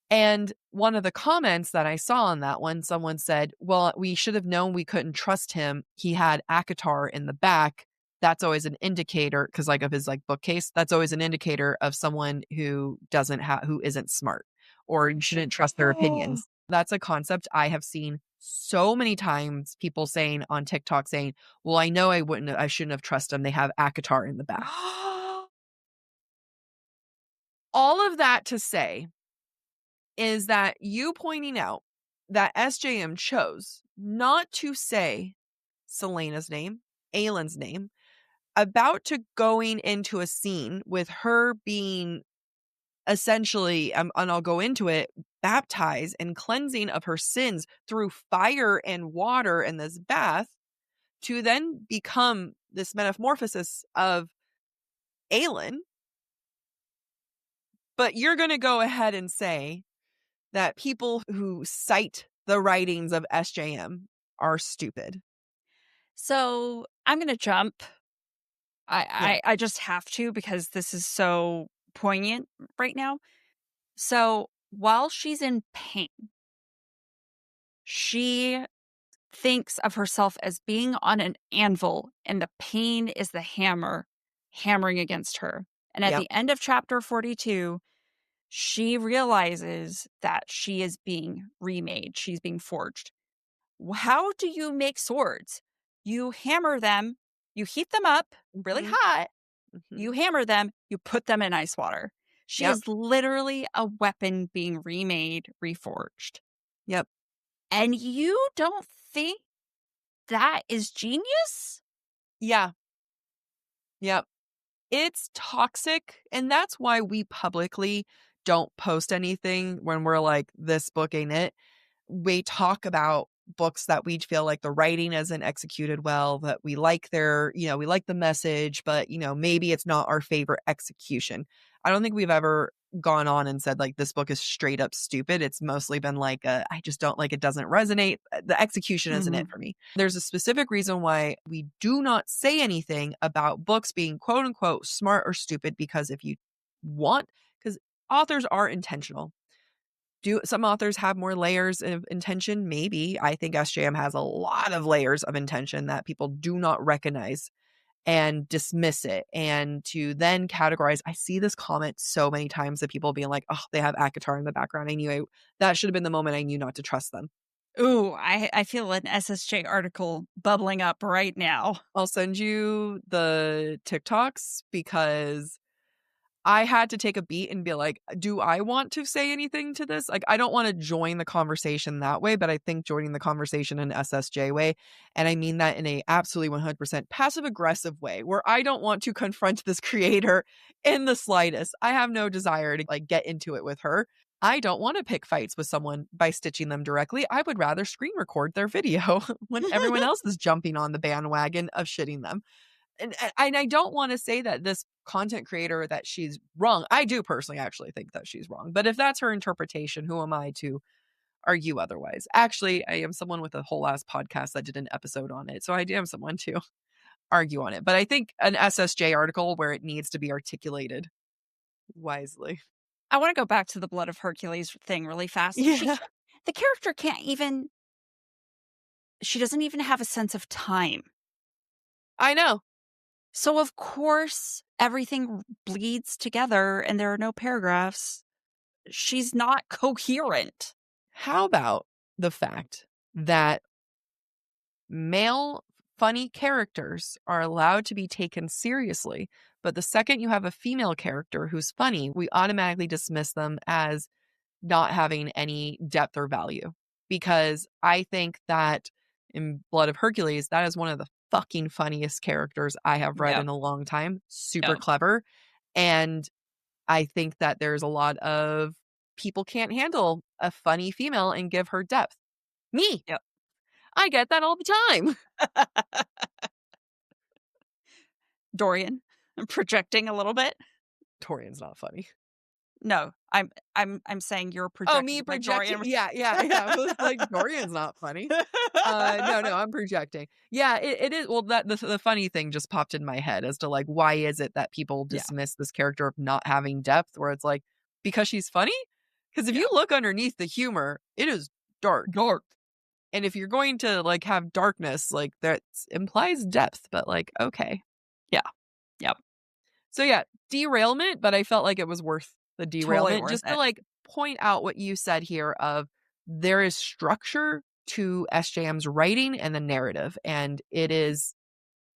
And one of the comments that I saw on that one, someone said, well, we should have known we couldn't trust him. He had ACOTAR in the back. That's always an indicator because like of his like bookcase, that's always an indicator of someone who who isn't smart or you shouldn't trust their opinions. That's a concept I have seen so many times people saying on TikTok saying, well, I know I shouldn't have trusted them. They have ACOTAR in the back. All of that to say is that you pointing out that SJM chose not to say Selena's name, Aelin's name, about to going into a scene with her being essentially, and I'll go into it, baptized and cleansing of her sins through fire and water in this bath to then become this metamorphosis of Aelin. But you're going to go ahead and say that people who cite the writings of SJM are stupid. So I'm going to jump. Yeah. I just have to because this is so poignant right now. So while she's in pain, she thinks of herself as being on an anvil, and the pain is the hammer hammering against her. And at Yep. the end of chapter 42, she realizes that she is being remade, she's being forged. How do you make swords? You hammer them, you heat them up really Mhm. hot, Mhm. you hammer them, you put them in ice water. She Yep. is literally a weapon being remade, reforged. Yep. And you don't think that is genius? Yeah. Yep. It's toxic, and that's why we publicly don't post anything when we're like, "This book ain't it." We talk about books that we feel like the writing isn't executed well, that we like we like the message, but, maybe it's not our favorite execution. I don't think we've ever gone on and said, like, this book is straight up stupid. It's mostly been like, I just don't like it, doesn't resonate. The execution isn't it Mhm. for me. There's a specific reason why we do not say anything about books being quote unquote smart or stupid, because if you want, because authors are intentional. Do some authors have more layers of intention? Maybe. I think SJM has a lot of layers of intention that people do not recognize and dismiss it. And to then categorize, I see this comment so many times of people being like, oh, they have ACOTAR in the background. That should have been the moment I knew not to trust them. Ooh, I feel an SSJ article bubbling up right now. I'll send you the TikToks because I had to take a beat and be like, do I want to say anything to this? Like, I don't want to join the conversation that way, but I think joining the conversation in SSJ way, and I mean that in a absolutely 100% passive aggressive way, where I don't want to confront this creator in the slightest. I have no desire to like get into it with her. I don't want to pick fights with someone by stitching them directly. I would rather screen record their video when everyone else is jumping on the bandwagon of shitting them. And I don't wanna say that this content creator that she's wrong. I do personally actually think that she's wrong, but if that's her interpretation, who am I to argue otherwise? Actually, I am someone with a whole ass podcast that did an episode on it, so I do am someone to argue on it, but I think an SSJ article where it needs to be articulated wisely. I wanna go back to the Blood of Hercules thing really fast. Yeah, The character can't even she doesn't even have a sense of time. I know. So, of course, everything bleeds together and there are no paragraphs. She's not coherent. How about the fact that male funny characters are allowed to be taken seriously, but the second you have a female character who's funny, we automatically dismiss them as not having any depth or value. Because I think that in Blood of Hercules, that is one of the fucking funniest characters I have read Yep, in a long time. Super yep, clever. And I think that there's a lot of people can't handle a funny female and give her depth. Me, yep. I get that all the time. Dorian, I'm projecting a little bit. Torian's not funny. No, I'm saying you're Oh, projecting me like projecting? Dorian. Yeah, yeah, yeah. I was like, Dorian's not funny. No, I'm projecting. Yeah, it is. Well, the funny thing just popped in my head as to like, why is it that people Yeah, dismiss this character of not having depth? Where it's like, because she's funny? Because if yeah. you look underneath the humor, it is dark. Dark. And if you're going to like have darkness, like that implies depth, but like, okay. Yeah, yep. So yeah, derailment, but I felt like it was worth the Totally derailment worth just to it. like point out what you said here of there is structure to SJM's writing and the narrative, and it is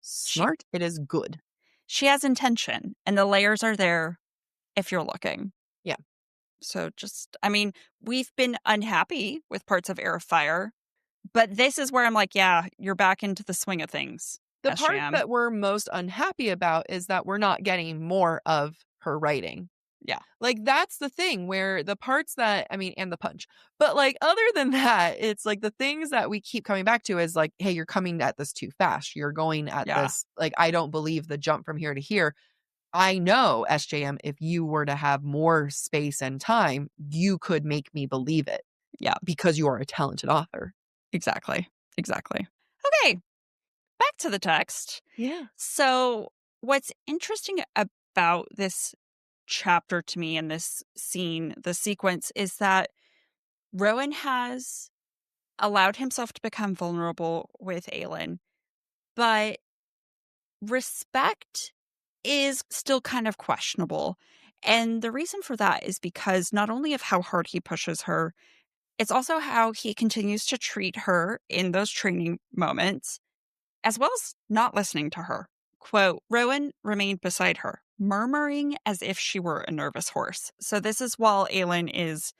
She smart, it is good. she has intention, and the layers are there if you're looking. Yeah. So just I mean, we've been unhappy with parts of Heir of Fire, but this is where I'm like, "Yeah, you're back into the swing of things, The part SJM." that we're most unhappy about is that we're not getting more of her writing. Yeah, Like, that's the thing where the parts that I mean, and the punch. But, like, other than that, it's like the things that we keep coming back to is like, "Hey, you're coming at this too fast. You're going at yeah, this like, I don't believe the jump from here to here." I know, SJM, if you were to have more space and time, you could make me believe it yeah, because you are a talented author. exactly, exactly. Okay, back to the text. Yeah. So, what's interesting about this chapter to me in this scene, the sequence, is that Rowan has allowed himself to become vulnerable with Aelin, but respect is still kind of questionable. And the reason for that is because not only of how hard he pushes her, it's also how he continues to treat her in those training moments, as well as not listening to her. Quote, Rowan remained beside her, murmuring as if she were a nervous horse. So this is while Aelin is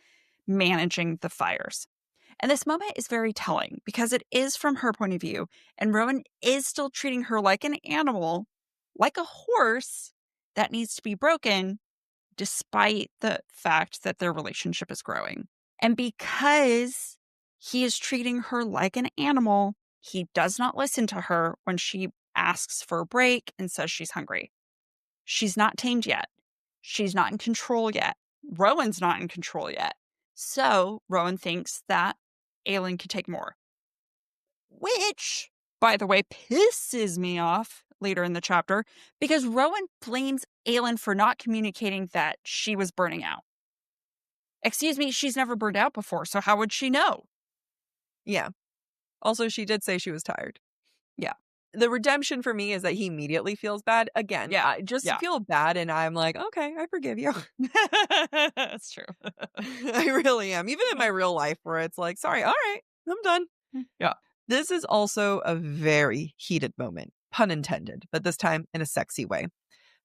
managing the fires. And this moment is very telling because it is from her point of view, and Rowan is still treating her like an animal, like a horse that needs to be broken, despite the fact that their relationship is growing. And because he is treating her like an animal, he does not listen to her when she asks for a break and says she's hungry. She's not tamed yet. She's not in control yet. Rowan's not in control yet. So Rowan thinks that Aelin could take more. Which, by the way, pisses me off later in the chapter because Rowan blames Aelin for not communicating that she was burning out. Excuse me, she's never burned out before, so how would she know? Yeah. Also, she did say she was tired. Yeah. The redemption for me is that he immediately feels bad. Again, Yeah. I just Yeah. feel bad, and I'm like, okay, I forgive you. That's true. I really am. Even in my real life where it's like, sorry, all right, I'm done. Yeah. This is also a very heated moment, pun intended, but this time in a sexy way.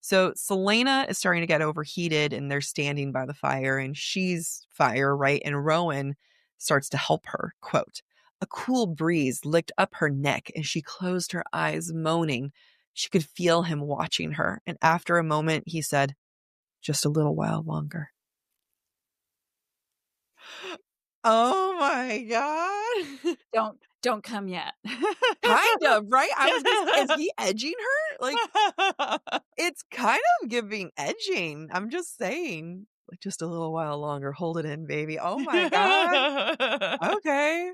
So Selena is starting to get overheated and they're standing by the fire and she's fire, right? And Rowan starts to help her. Quote, a cool breeze licked up her neck and she closed her eyes, moaning. She could feel him watching her. And after a moment, he said, just a little while longer. Oh my God. Don't come yet. Kind of, right? I was gonna say, is he edging her? Like, it's kind of giving edging. I'm just saying. Like, just a little while longer. Hold it in, baby. Oh my God. Okay.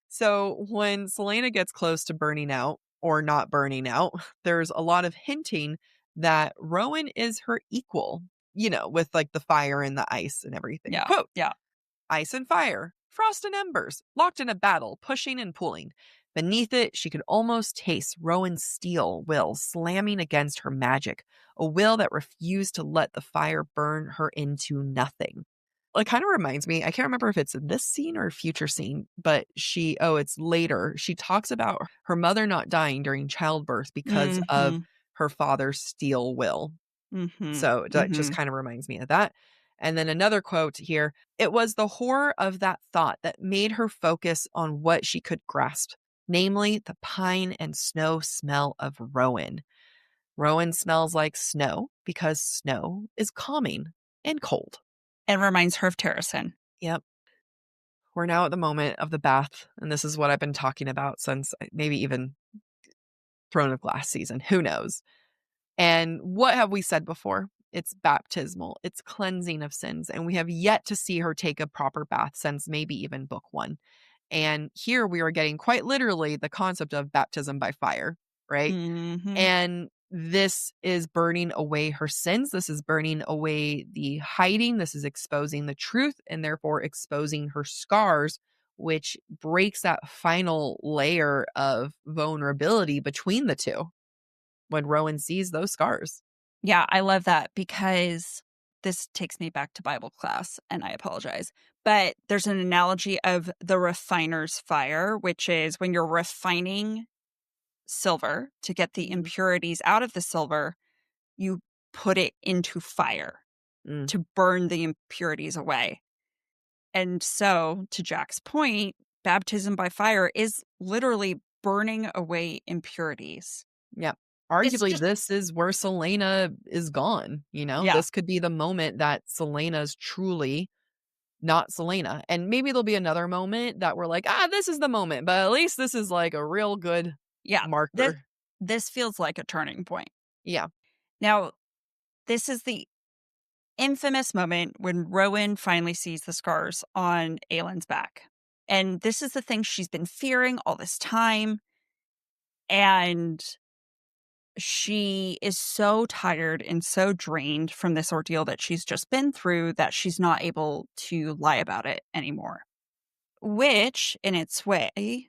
So when Selena gets close to burning out or not burning out, there's a lot of hinting that Rowan is her equal, with like the fire and the ice and everything. Yeah. Quote, Yeah. ice and fire, frost and embers, locked in a battle, pushing and pulling. Beneath it, she could almost taste Rowan's steel will slamming against her magic, a will that refused to let the fire burn her into nothing. It kind of reminds me, I can't remember if it's in this scene or a future scene, but it's later. She talks about her mother not dying during childbirth because of Mhm. her father's steel will. Mhm. So that just Mhm. kind of reminds me of that. And then another quote here, it was the horror of that thought that made her focus on what she could grasp, namely the pine and snow smell of Rowan. Rowan smells like snow because snow is calming and cold. And reminds her of Terrasen. Yep. We're now at the moment of the bath, and this is what I've been talking about since maybe even Throne of Glass season. Who knows? And what have we said before? It's baptismal, it's cleansing of sins. And we have yet to see her take a proper bath since maybe even book one. And here we are getting quite literally the concept of baptism by fire, right? Mhm. And this is burning away her sins. This is burning away the hiding. This is exposing the truth and therefore exposing her scars, which breaks that final layer of vulnerability between the two when Rowan sees those scars. Yeah, I love that because this takes me back to Bible class, and I apologize. But there's an analogy of the refiner's fire, which is when you're refining silver to get the Mhm. impurities out of the silver, you put it into fire Mm, to burn the impurities away. And so, to Jack's point, baptism by fire is literally burning away impurities. yeah. It's Arguably, just, this is where Selena is gone. yeah, This could be the moment that Selena's truly not Selena. And maybe there'll be another moment that we're like, this is the moment. But at least this is like a real good yeah. This, marker. this feels like a turning point. Yeah. Now, this is the infamous moment when Rowan finally sees the scars on Aelin's back. And this is the thing she's been fearing all this time. And she is so tired and so drained from this ordeal that she's just been through that she's not able to lie about it anymore, which in its way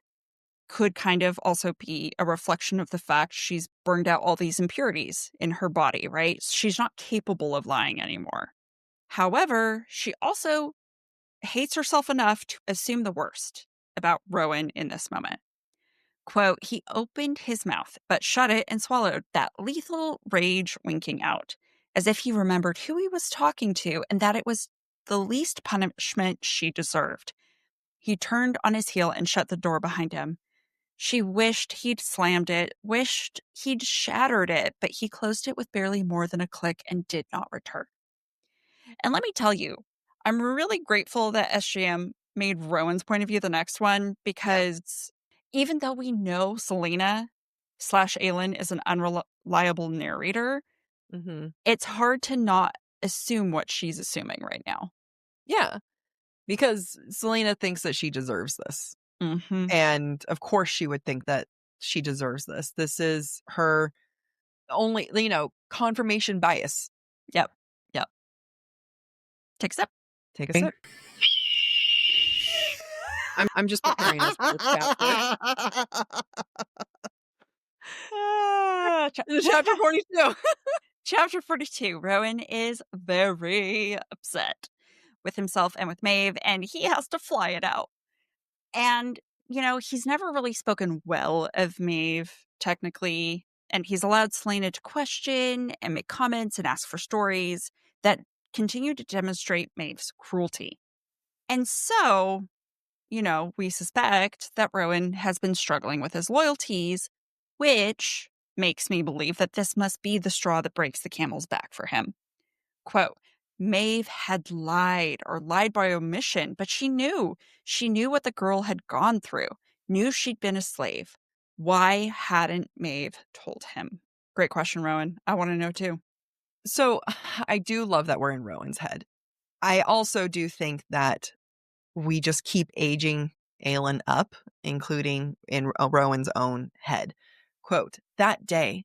could kind of also be a reflection of the fact she's burned out all these impurities in her body, right? She's not capable of lying anymore. However, she also hates herself enough to assume the worst about Rowan in this moment. Quote, he opened his mouth, but shut it and swallowed, that lethal rage winking out, as if he remembered who he was talking to and that it was the least punishment she deserved. He turned on his heel and shut the door behind him. She wished he'd slammed it, wished he'd shattered it, but he closed it with barely more than a click and did not return. And let me tell you, I'm really grateful that SJM made Rowan's point of view the next one, because even though we know Selena / Aelin is an unreliable narrator, Mm-hmm. it's hard to not assume what she's assuming right now. Yeah, because Selena thinks that she deserves this. Mm-hmm. And of course she would think that she deserves this. This is her only, confirmation bias. Yep. Yep. Take a sip. Take a sip. I'm just preparing us for this chapter. Chapter 42. Chapter 42. Rowan is very upset with himself and with Maeve, and he has to fly it out. And, he's never really spoken well of Maeve, technically, and he's allowed Selena to question and make comments and ask for stories that continue to demonstrate Maeve's cruelty. And so, we suspect that Rowan has been struggling with his loyalties, which makes me believe that this must be the straw that breaks the camel's back for him. Quote, Maeve had lied or lied by omission, but she knew. She knew what the girl had gone through, knew she'd been a slave. Why hadn't Maeve told him? Great question, Rowan. I want to know too. So I do love that we're in Rowan's head. I also do think that we just keep aging Aelin up, including in Rowan's own head. Quote, that day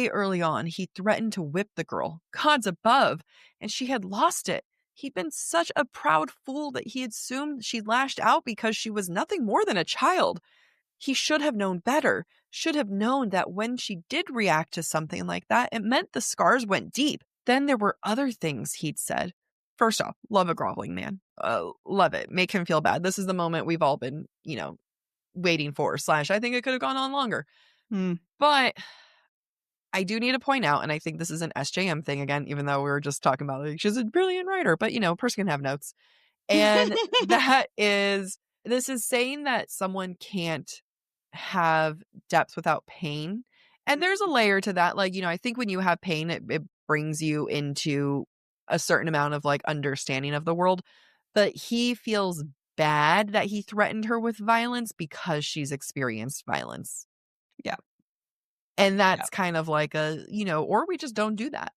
early on, he threatened to whip the girl, gods above, and she had lost it. He'd been such a proud fool that he assumed she lashed out because she was nothing more than a child. He should have known better, should have known that when she did react to something like that, it meant the scars went deep. Then there were other things he'd said. First off, love a groveling man. Love it. Make him feel bad. This is the moment we've all been, waiting for. / I think it could have gone on longer. But I do need to point out, and I think this is an SJM thing again, even though we were just talking about like, she's a brilliant writer, but a person can have notes. And this is saying that someone can't have depth without pain. And there's a layer to that. Like, I think when you have pain, it brings you into a certain amount of like understanding of the world. But he feels bad that he threatened her with violence because she's experienced violence. Yeah. And that's kind of like or we just don't do that.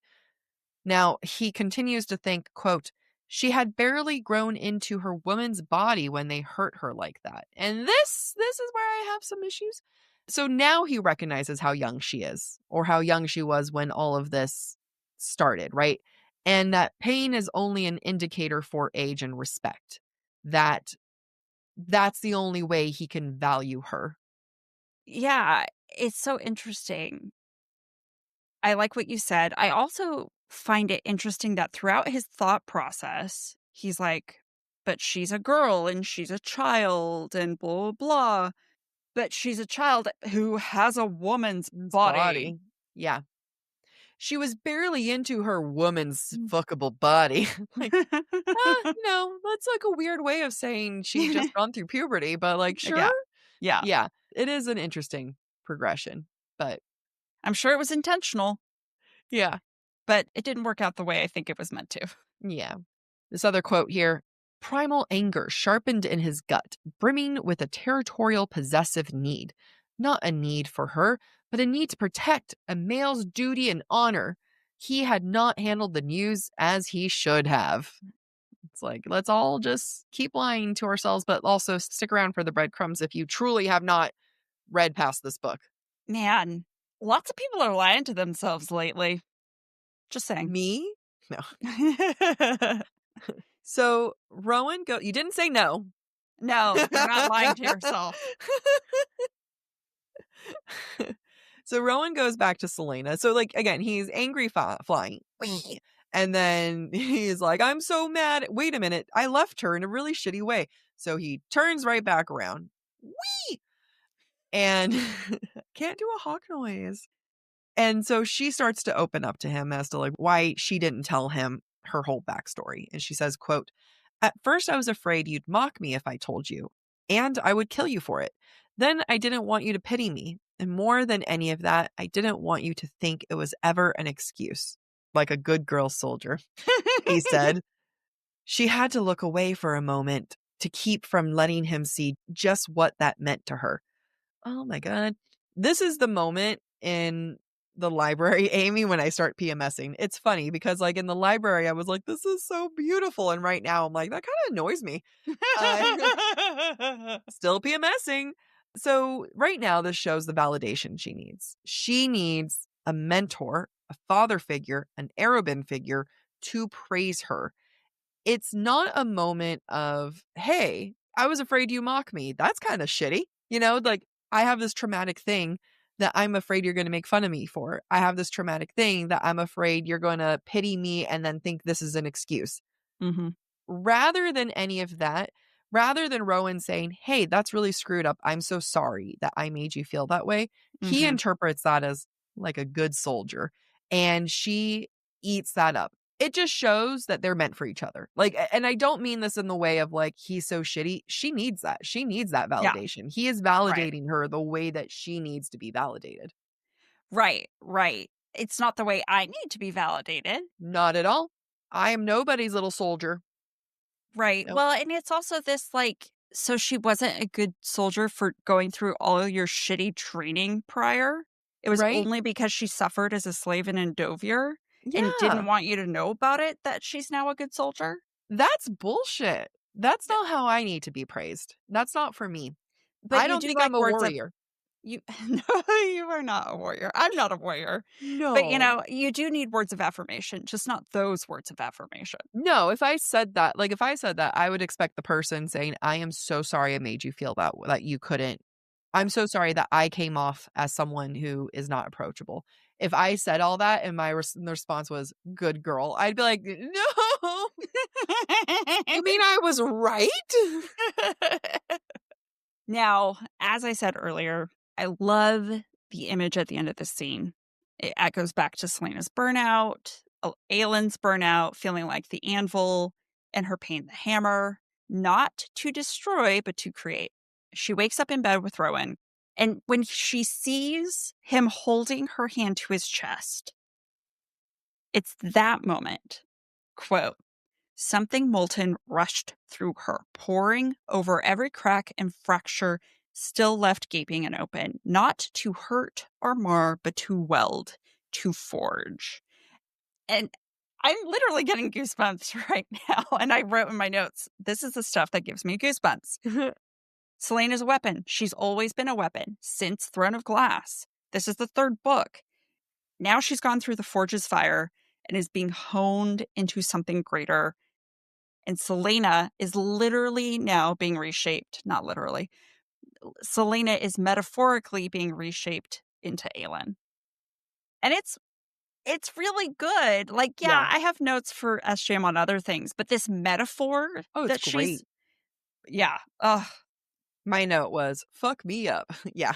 Now, he continues to think, quote, she had barely grown into her woman's body when they hurt her like that. And this is where I have some issues. So now he recognizes how young she is, or how young she was when all of this started, right? And that pain is only an indicator for age and respect. That's the only way he can value her. Yeah, it's so interesting. I like what you said. I also find it interesting that throughout his thought process, he's like, but she's a girl and she's a child and blah, blah, blah. But she's a child who has a woman's body. Yeah. She was barely into her woman's fuckable body. Like, that's like a weird way of saying she just gone through puberty, but like, sure. Yeah. Yeah. It is an interesting progression, but I'm sure it was intentional. Yeah. But it didn't work out the way I think it was meant to. Yeah. This other quote here, primal anger sharpened in his gut, brimming with a territorial possessive need. Not a need for her, but a need to protect, a male's duty and honor. He had not handled the news as he should have. It's like, let's all just keep lying to ourselves, but also stick around for the breadcrumbs if you truly have not read past this book. Man, lots of people are lying to themselves lately. Just saying. Me? No. So Rowan you didn't say no. No, you're not lying to yourself. So Rowan goes back to Selena. So, like, again, he's angry flying. And then he's like, I'm so mad. Wait a minute. I left her in a really shitty way. So he turns right back around. Whee! And can't do a hawk noise. And so she starts to open up to him as to like why she didn't tell him her whole backstory. And she says, quote, "At first I was afraid you'd mock me if I told you, and I would kill you for it. Then I didn't want you to pity me. And more than any of that, I didn't want you to think it was ever an excuse. Like a good girl soldier," he said. She had to look away for a moment to keep from letting him see just what that meant to her. Oh my God. This is the moment in the library, Amy, when I start PMSing. It's funny because, like, in the library, I was like, this is so beautiful. And right now, I'm like, that kind of annoys me. Still PMSing. So, right now, this shows the validation she needs. She needs a mentor, a father figure, an Arabin figure to praise her. It's not a moment of, hey, I was afraid you mock me. That's kind of shitty. Like, I have this traumatic thing that I'm afraid you're going to make fun of me for. I have this traumatic thing that I'm afraid you're going to pity me and then think this is an excuse. Mm-hmm. Rather than any of that, rather than Rowan saying, hey, that's really screwed up. I'm so sorry that I made you feel that way. He Mm-hmm. interprets that as like a good soldier. And she eats that up. It just shows that they're meant for each other. Like, and I don't mean this in the way of like, he's so shitty. She needs that. She needs that Yeah. validation. He is Right. validating her the way that she needs to be validated. Right. Right. It's not the way I need to be validated. Not at all. I am nobody's little soldier. Right. Nope. Well, and it's also this like, so she wasn't a good soldier for going through all your shitty training prior. It was Right? only because she suffered as a slave in Endovir and didn't Yeah. want you to know about it that she's now a good soldier. That's bullshit. That's Th- not how I need to be praised. That's not for me. But I you don't do think I'm like a words of warrior. you. No, you are not a warrior. I'm not a warrior. But No. you do need words of affirmation, just not those words of affirmation. No, if I said that, I would expect the person saying, I am so sorry I made you feel that you couldn't. I'm so sorry that I came off as someone who is not approachable. If I said all that and the response was, good girl, I'd be like, no, you mean I was right? Now, as I said earlier, I love the image at the end of the scene. It echoes back to Selena's burnout, Aylin's burnout, feeling like the anvil, and her pain the hammer, not to destroy, but to create. She wakes up in bed with Rowan, and when she sees him holding her hand to his chest, it's that moment. Quote, something molten rushed through her, pouring over every crack and fracture still left gaping and open, not to hurt or mar, but to weld, to forge. And I'm literally getting goosebumps right now. And I wrote in my notes, this is the stuff that gives me goosebumps. Selena's a weapon. She's always been a weapon since Throne of Glass. This is the third book. Now she's gone through the Forge's fire and is being honed into something greater. And Selena is literally now being reshaped. Not literally. Selena is metaphorically being reshaped into Aelin. And it's really good. Like, yeah, Yeah. I have notes for SJM on other things, but this metaphor Oh, it's that great. yeah. Ugh. My note was, fuck me up. Yeah.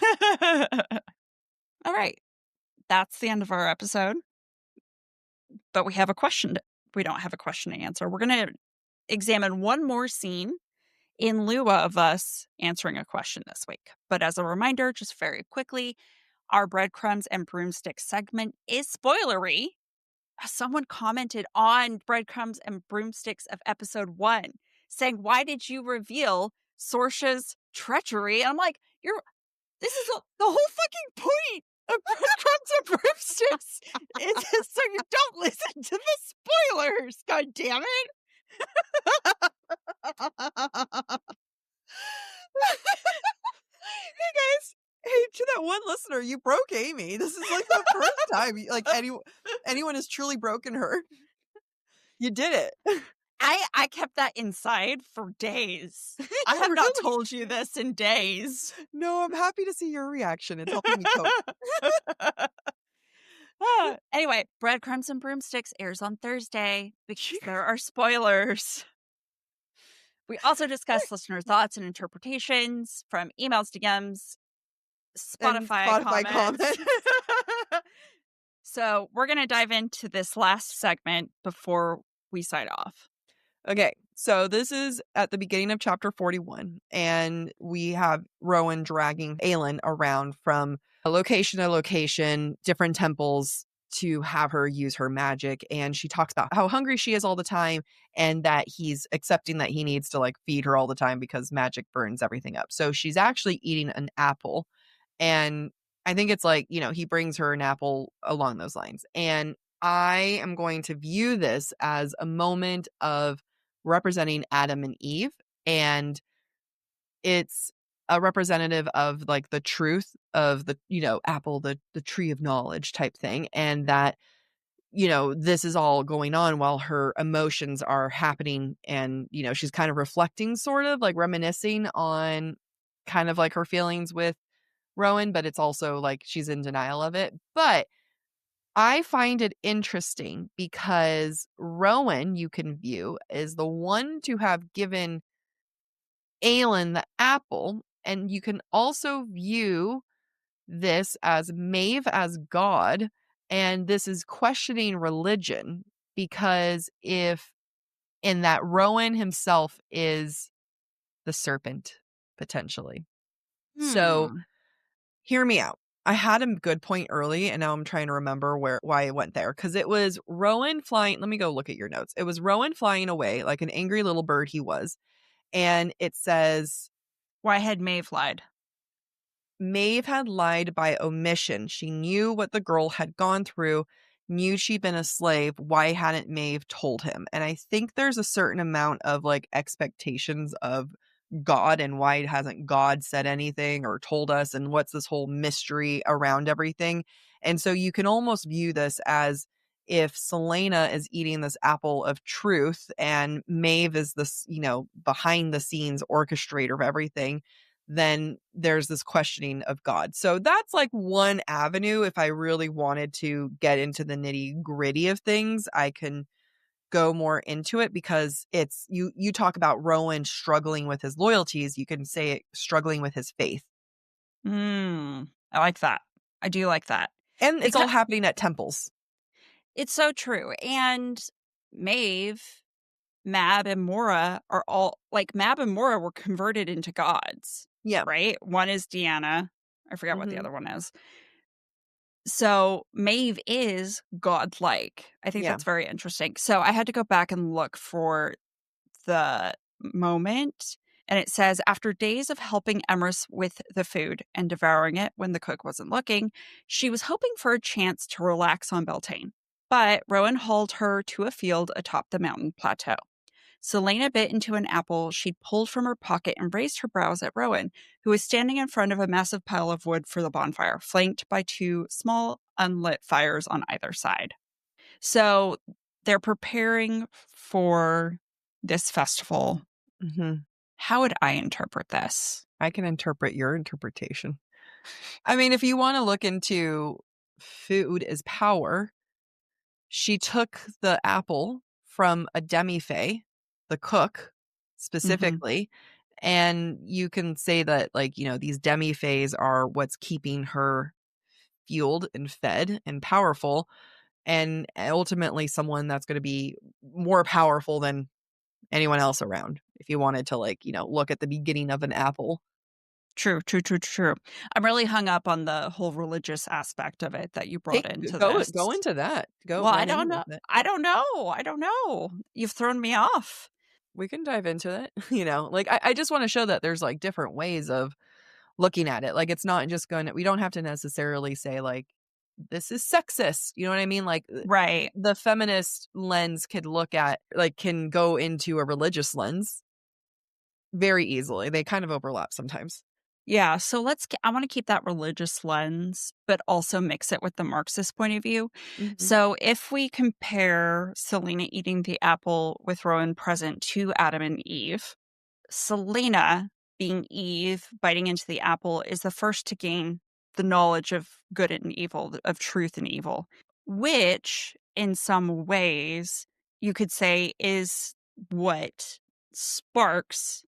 All right. That's the end of our episode. But we have a question. We don't have a question to answer. We're going to examine one more scene in lieu of us answering a question this week. But as a reminder, just very quickly, our breadcrumbs and broomsticks segment is spoilery. Someone commented on breadcrumbs and broomsticks of episode 1 saying, why did you reveal Sorsha's treachery? And I'm like, this is the whole fucking point of breadcrumbs and broomsticks. It's so you don't listen to the spoilers. God damn it. Hey guys, hey, to that one listener, you broke Amy. This is like the first time like anyone has truly broken her. You did it. I kept that inside for days. I have not really told you this in days. No, I'm happy to see your reaction. It's helping me cope. Anyway, Breadcrumbs and Broomsticks airs on Thursday because there are spoilers. We also discuss listener thoughts and interpretations from emails, DMs, And Spotify Spotify comments. comments. So we're going to dive into this last segment before we sign off. Okay, so this is at the beginning of chapter 41, and we have Rowan dragging Aelin around from a location to location, different temples, to have her use her magic. And she talks about how hungry she is all the time and that he's accepting that he needs to like feed her all the time because magic burns everything up. So she's actually eating an apple. And I think it's like, he brings her an apple along those lines. And I am going to view this as a moment of representing Adam and Eve, and it's a representative of like the truth of the apple, the tree of knowledge type thing, and that this is all going on while her emotions are happening, and she's kind of reflecting, sort of like reminiscing on kind of like her feelings with Rowan, but it's also like she's in denial of it. But I find it interesting because Rowan, you can view, is the one to have given Aelin the apple, and you can also view this as Maeve as God, and this is questioning religion, because if in that Rowan himself is the serpent, potentially. So hear me out. I had a good point early, and now I'm trying to remember why I went there. Because it was Rowan flying. Let me go look at your notes. It was Rowan flying away like an angry little bird he was. And it says, Why had Maeve lied? Maeve had lied by omission. She knew what the girl had gone through, knew she'd been a slave. Why hadn't Maeve told him? And I think there's a certain amount of like expectations of God, and why hasn't God said anything or told us, and what's this whole mystery around everything. And so you can almost view this as if Selena is eating this apple of truth and Maeve is this, behind the scenes orchestrator of everything, then there's this questioning of God. So that's like one avenue. If I really wanted to get into the nitty gritty of things, I can go more into it, because it's you talk about Rowan struggling with his loyalties, you can say it struggling with his faith. I like that. I do like that. And it's all happening at temples. It's so true. And Maeve, Mab, and Mora are all like, Mab and Mora were converted into gods. Yeah. Right? One is Deanna. I forgot what the Mhm. other one is. So Maeve is godlike. I think Yeah. that's very interesting. So I had to go back and look for the moment. And it says, after days of helping Emrys with the food and devouring it when the cook wasn't looking, she was hoping for a chance to relax on Beltane. But Rowan hauled her to a field atop the mountain plateau. Selena bit into an apple she'd pulled from her pocket and raised her brows at Rowan, who was standing in front of a massive pile of wood for the bonfire, flanked by two small unlit fires on either side. So they're preparing for this festival. Mhm. How would I interpret this? I can interpret your interpretation. I mean, if you want to look into food as power, she took the apple from a demi-fae, the cook specifically, and you can say that, like, these demi-faes are what's keeping her fueled and fed and powerful, and ultimately someone that's going to be more powerful than anyone else around, if you wanted to, like, look at the beginning of an apple. True. I'm really hung up on the whole religious aspect of it that you brought into this. Go into that. Go Well, I right don't in know. with it. I don't know. You've thrown me off. We can dive into it. Like, I just want to show that there's like different ways of looking at it. Like, it's not just we don't have to necessarily say like, this is sexist. You know what I mean? Like, Right. the feminist lens can go into a religious lens very easily. They kind of overlap sometimes. Yeah, so I want to keep that religious lens, but also mix it with the Marxist point of view. Mhm. So if we compare Selena eating the apple with Rowan present to Adam and Eve, Selena, being Eve, biting into the apple, is the first to gain the knowledge of good and evil, of truth and evil, which in some ways you could say is what sparks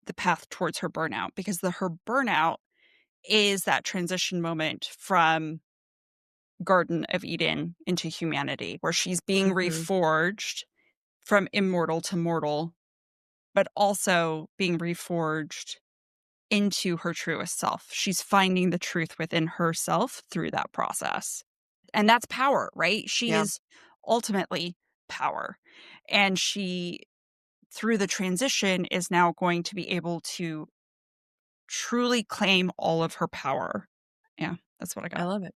the path towards her burnout, because her burnout is that transition moment from Garden of Eden into humanity, where she's being Mhm. reforged from immortal to mortal, but also being reforged into her truest self. She's finding the truth within herself through that process. And that's power, right? She Yeah, is ultimately power. And she, through the transition, is now going to be able to truly claim all of her power. Yeah, that's what I I got. love it.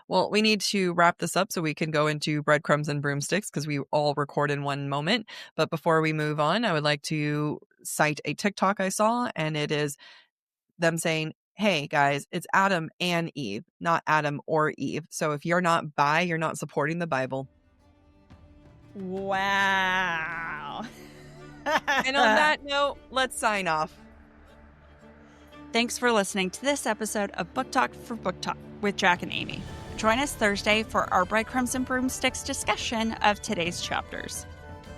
Well, we need to wrap this up so we can go into breadcrumbs and broomsticks because we all record in one moment. But before we move on, I would like to cite a TikTok I saw, and it is them saying, "Hey guys, it's Adam and Eve, not Adam or Eve. So if you're not bi, you're not supporting the Bible." Wow. And on that note, let's sign off. Thanks for listening to this episode of Book Talk for Book Talk with Jack and Amy. Join us Thursday for our breadcrumbs and broomsticks discussion of today's chapters.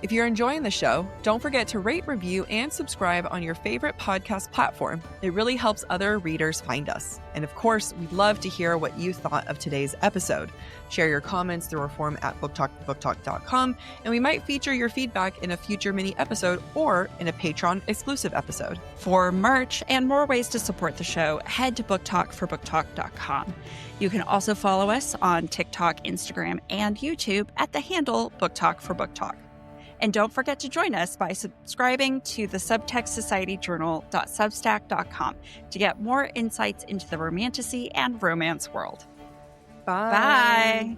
If you're enjoying the show, don't forget to rate, review, and subscribe on your favorite podcast platform. It really helps other readers find us. And of course, we'd love to hear what you thought of today's episode. Share your comments through our form at booktalk.com, and we might feature your feedback in a future mini episode or in a Patreon exclusive episode. For merch and more ways to support the show, head to booktalkforbooktalk.com. You can also follow us on TikTok, Instagram, and YouTube at the handle BookTalk for BookTalk. And don't forget to join us by subscribing to the subtextsocietyjournal.substack.com to get more insights into the romantasy and romance world. Bye. Bye.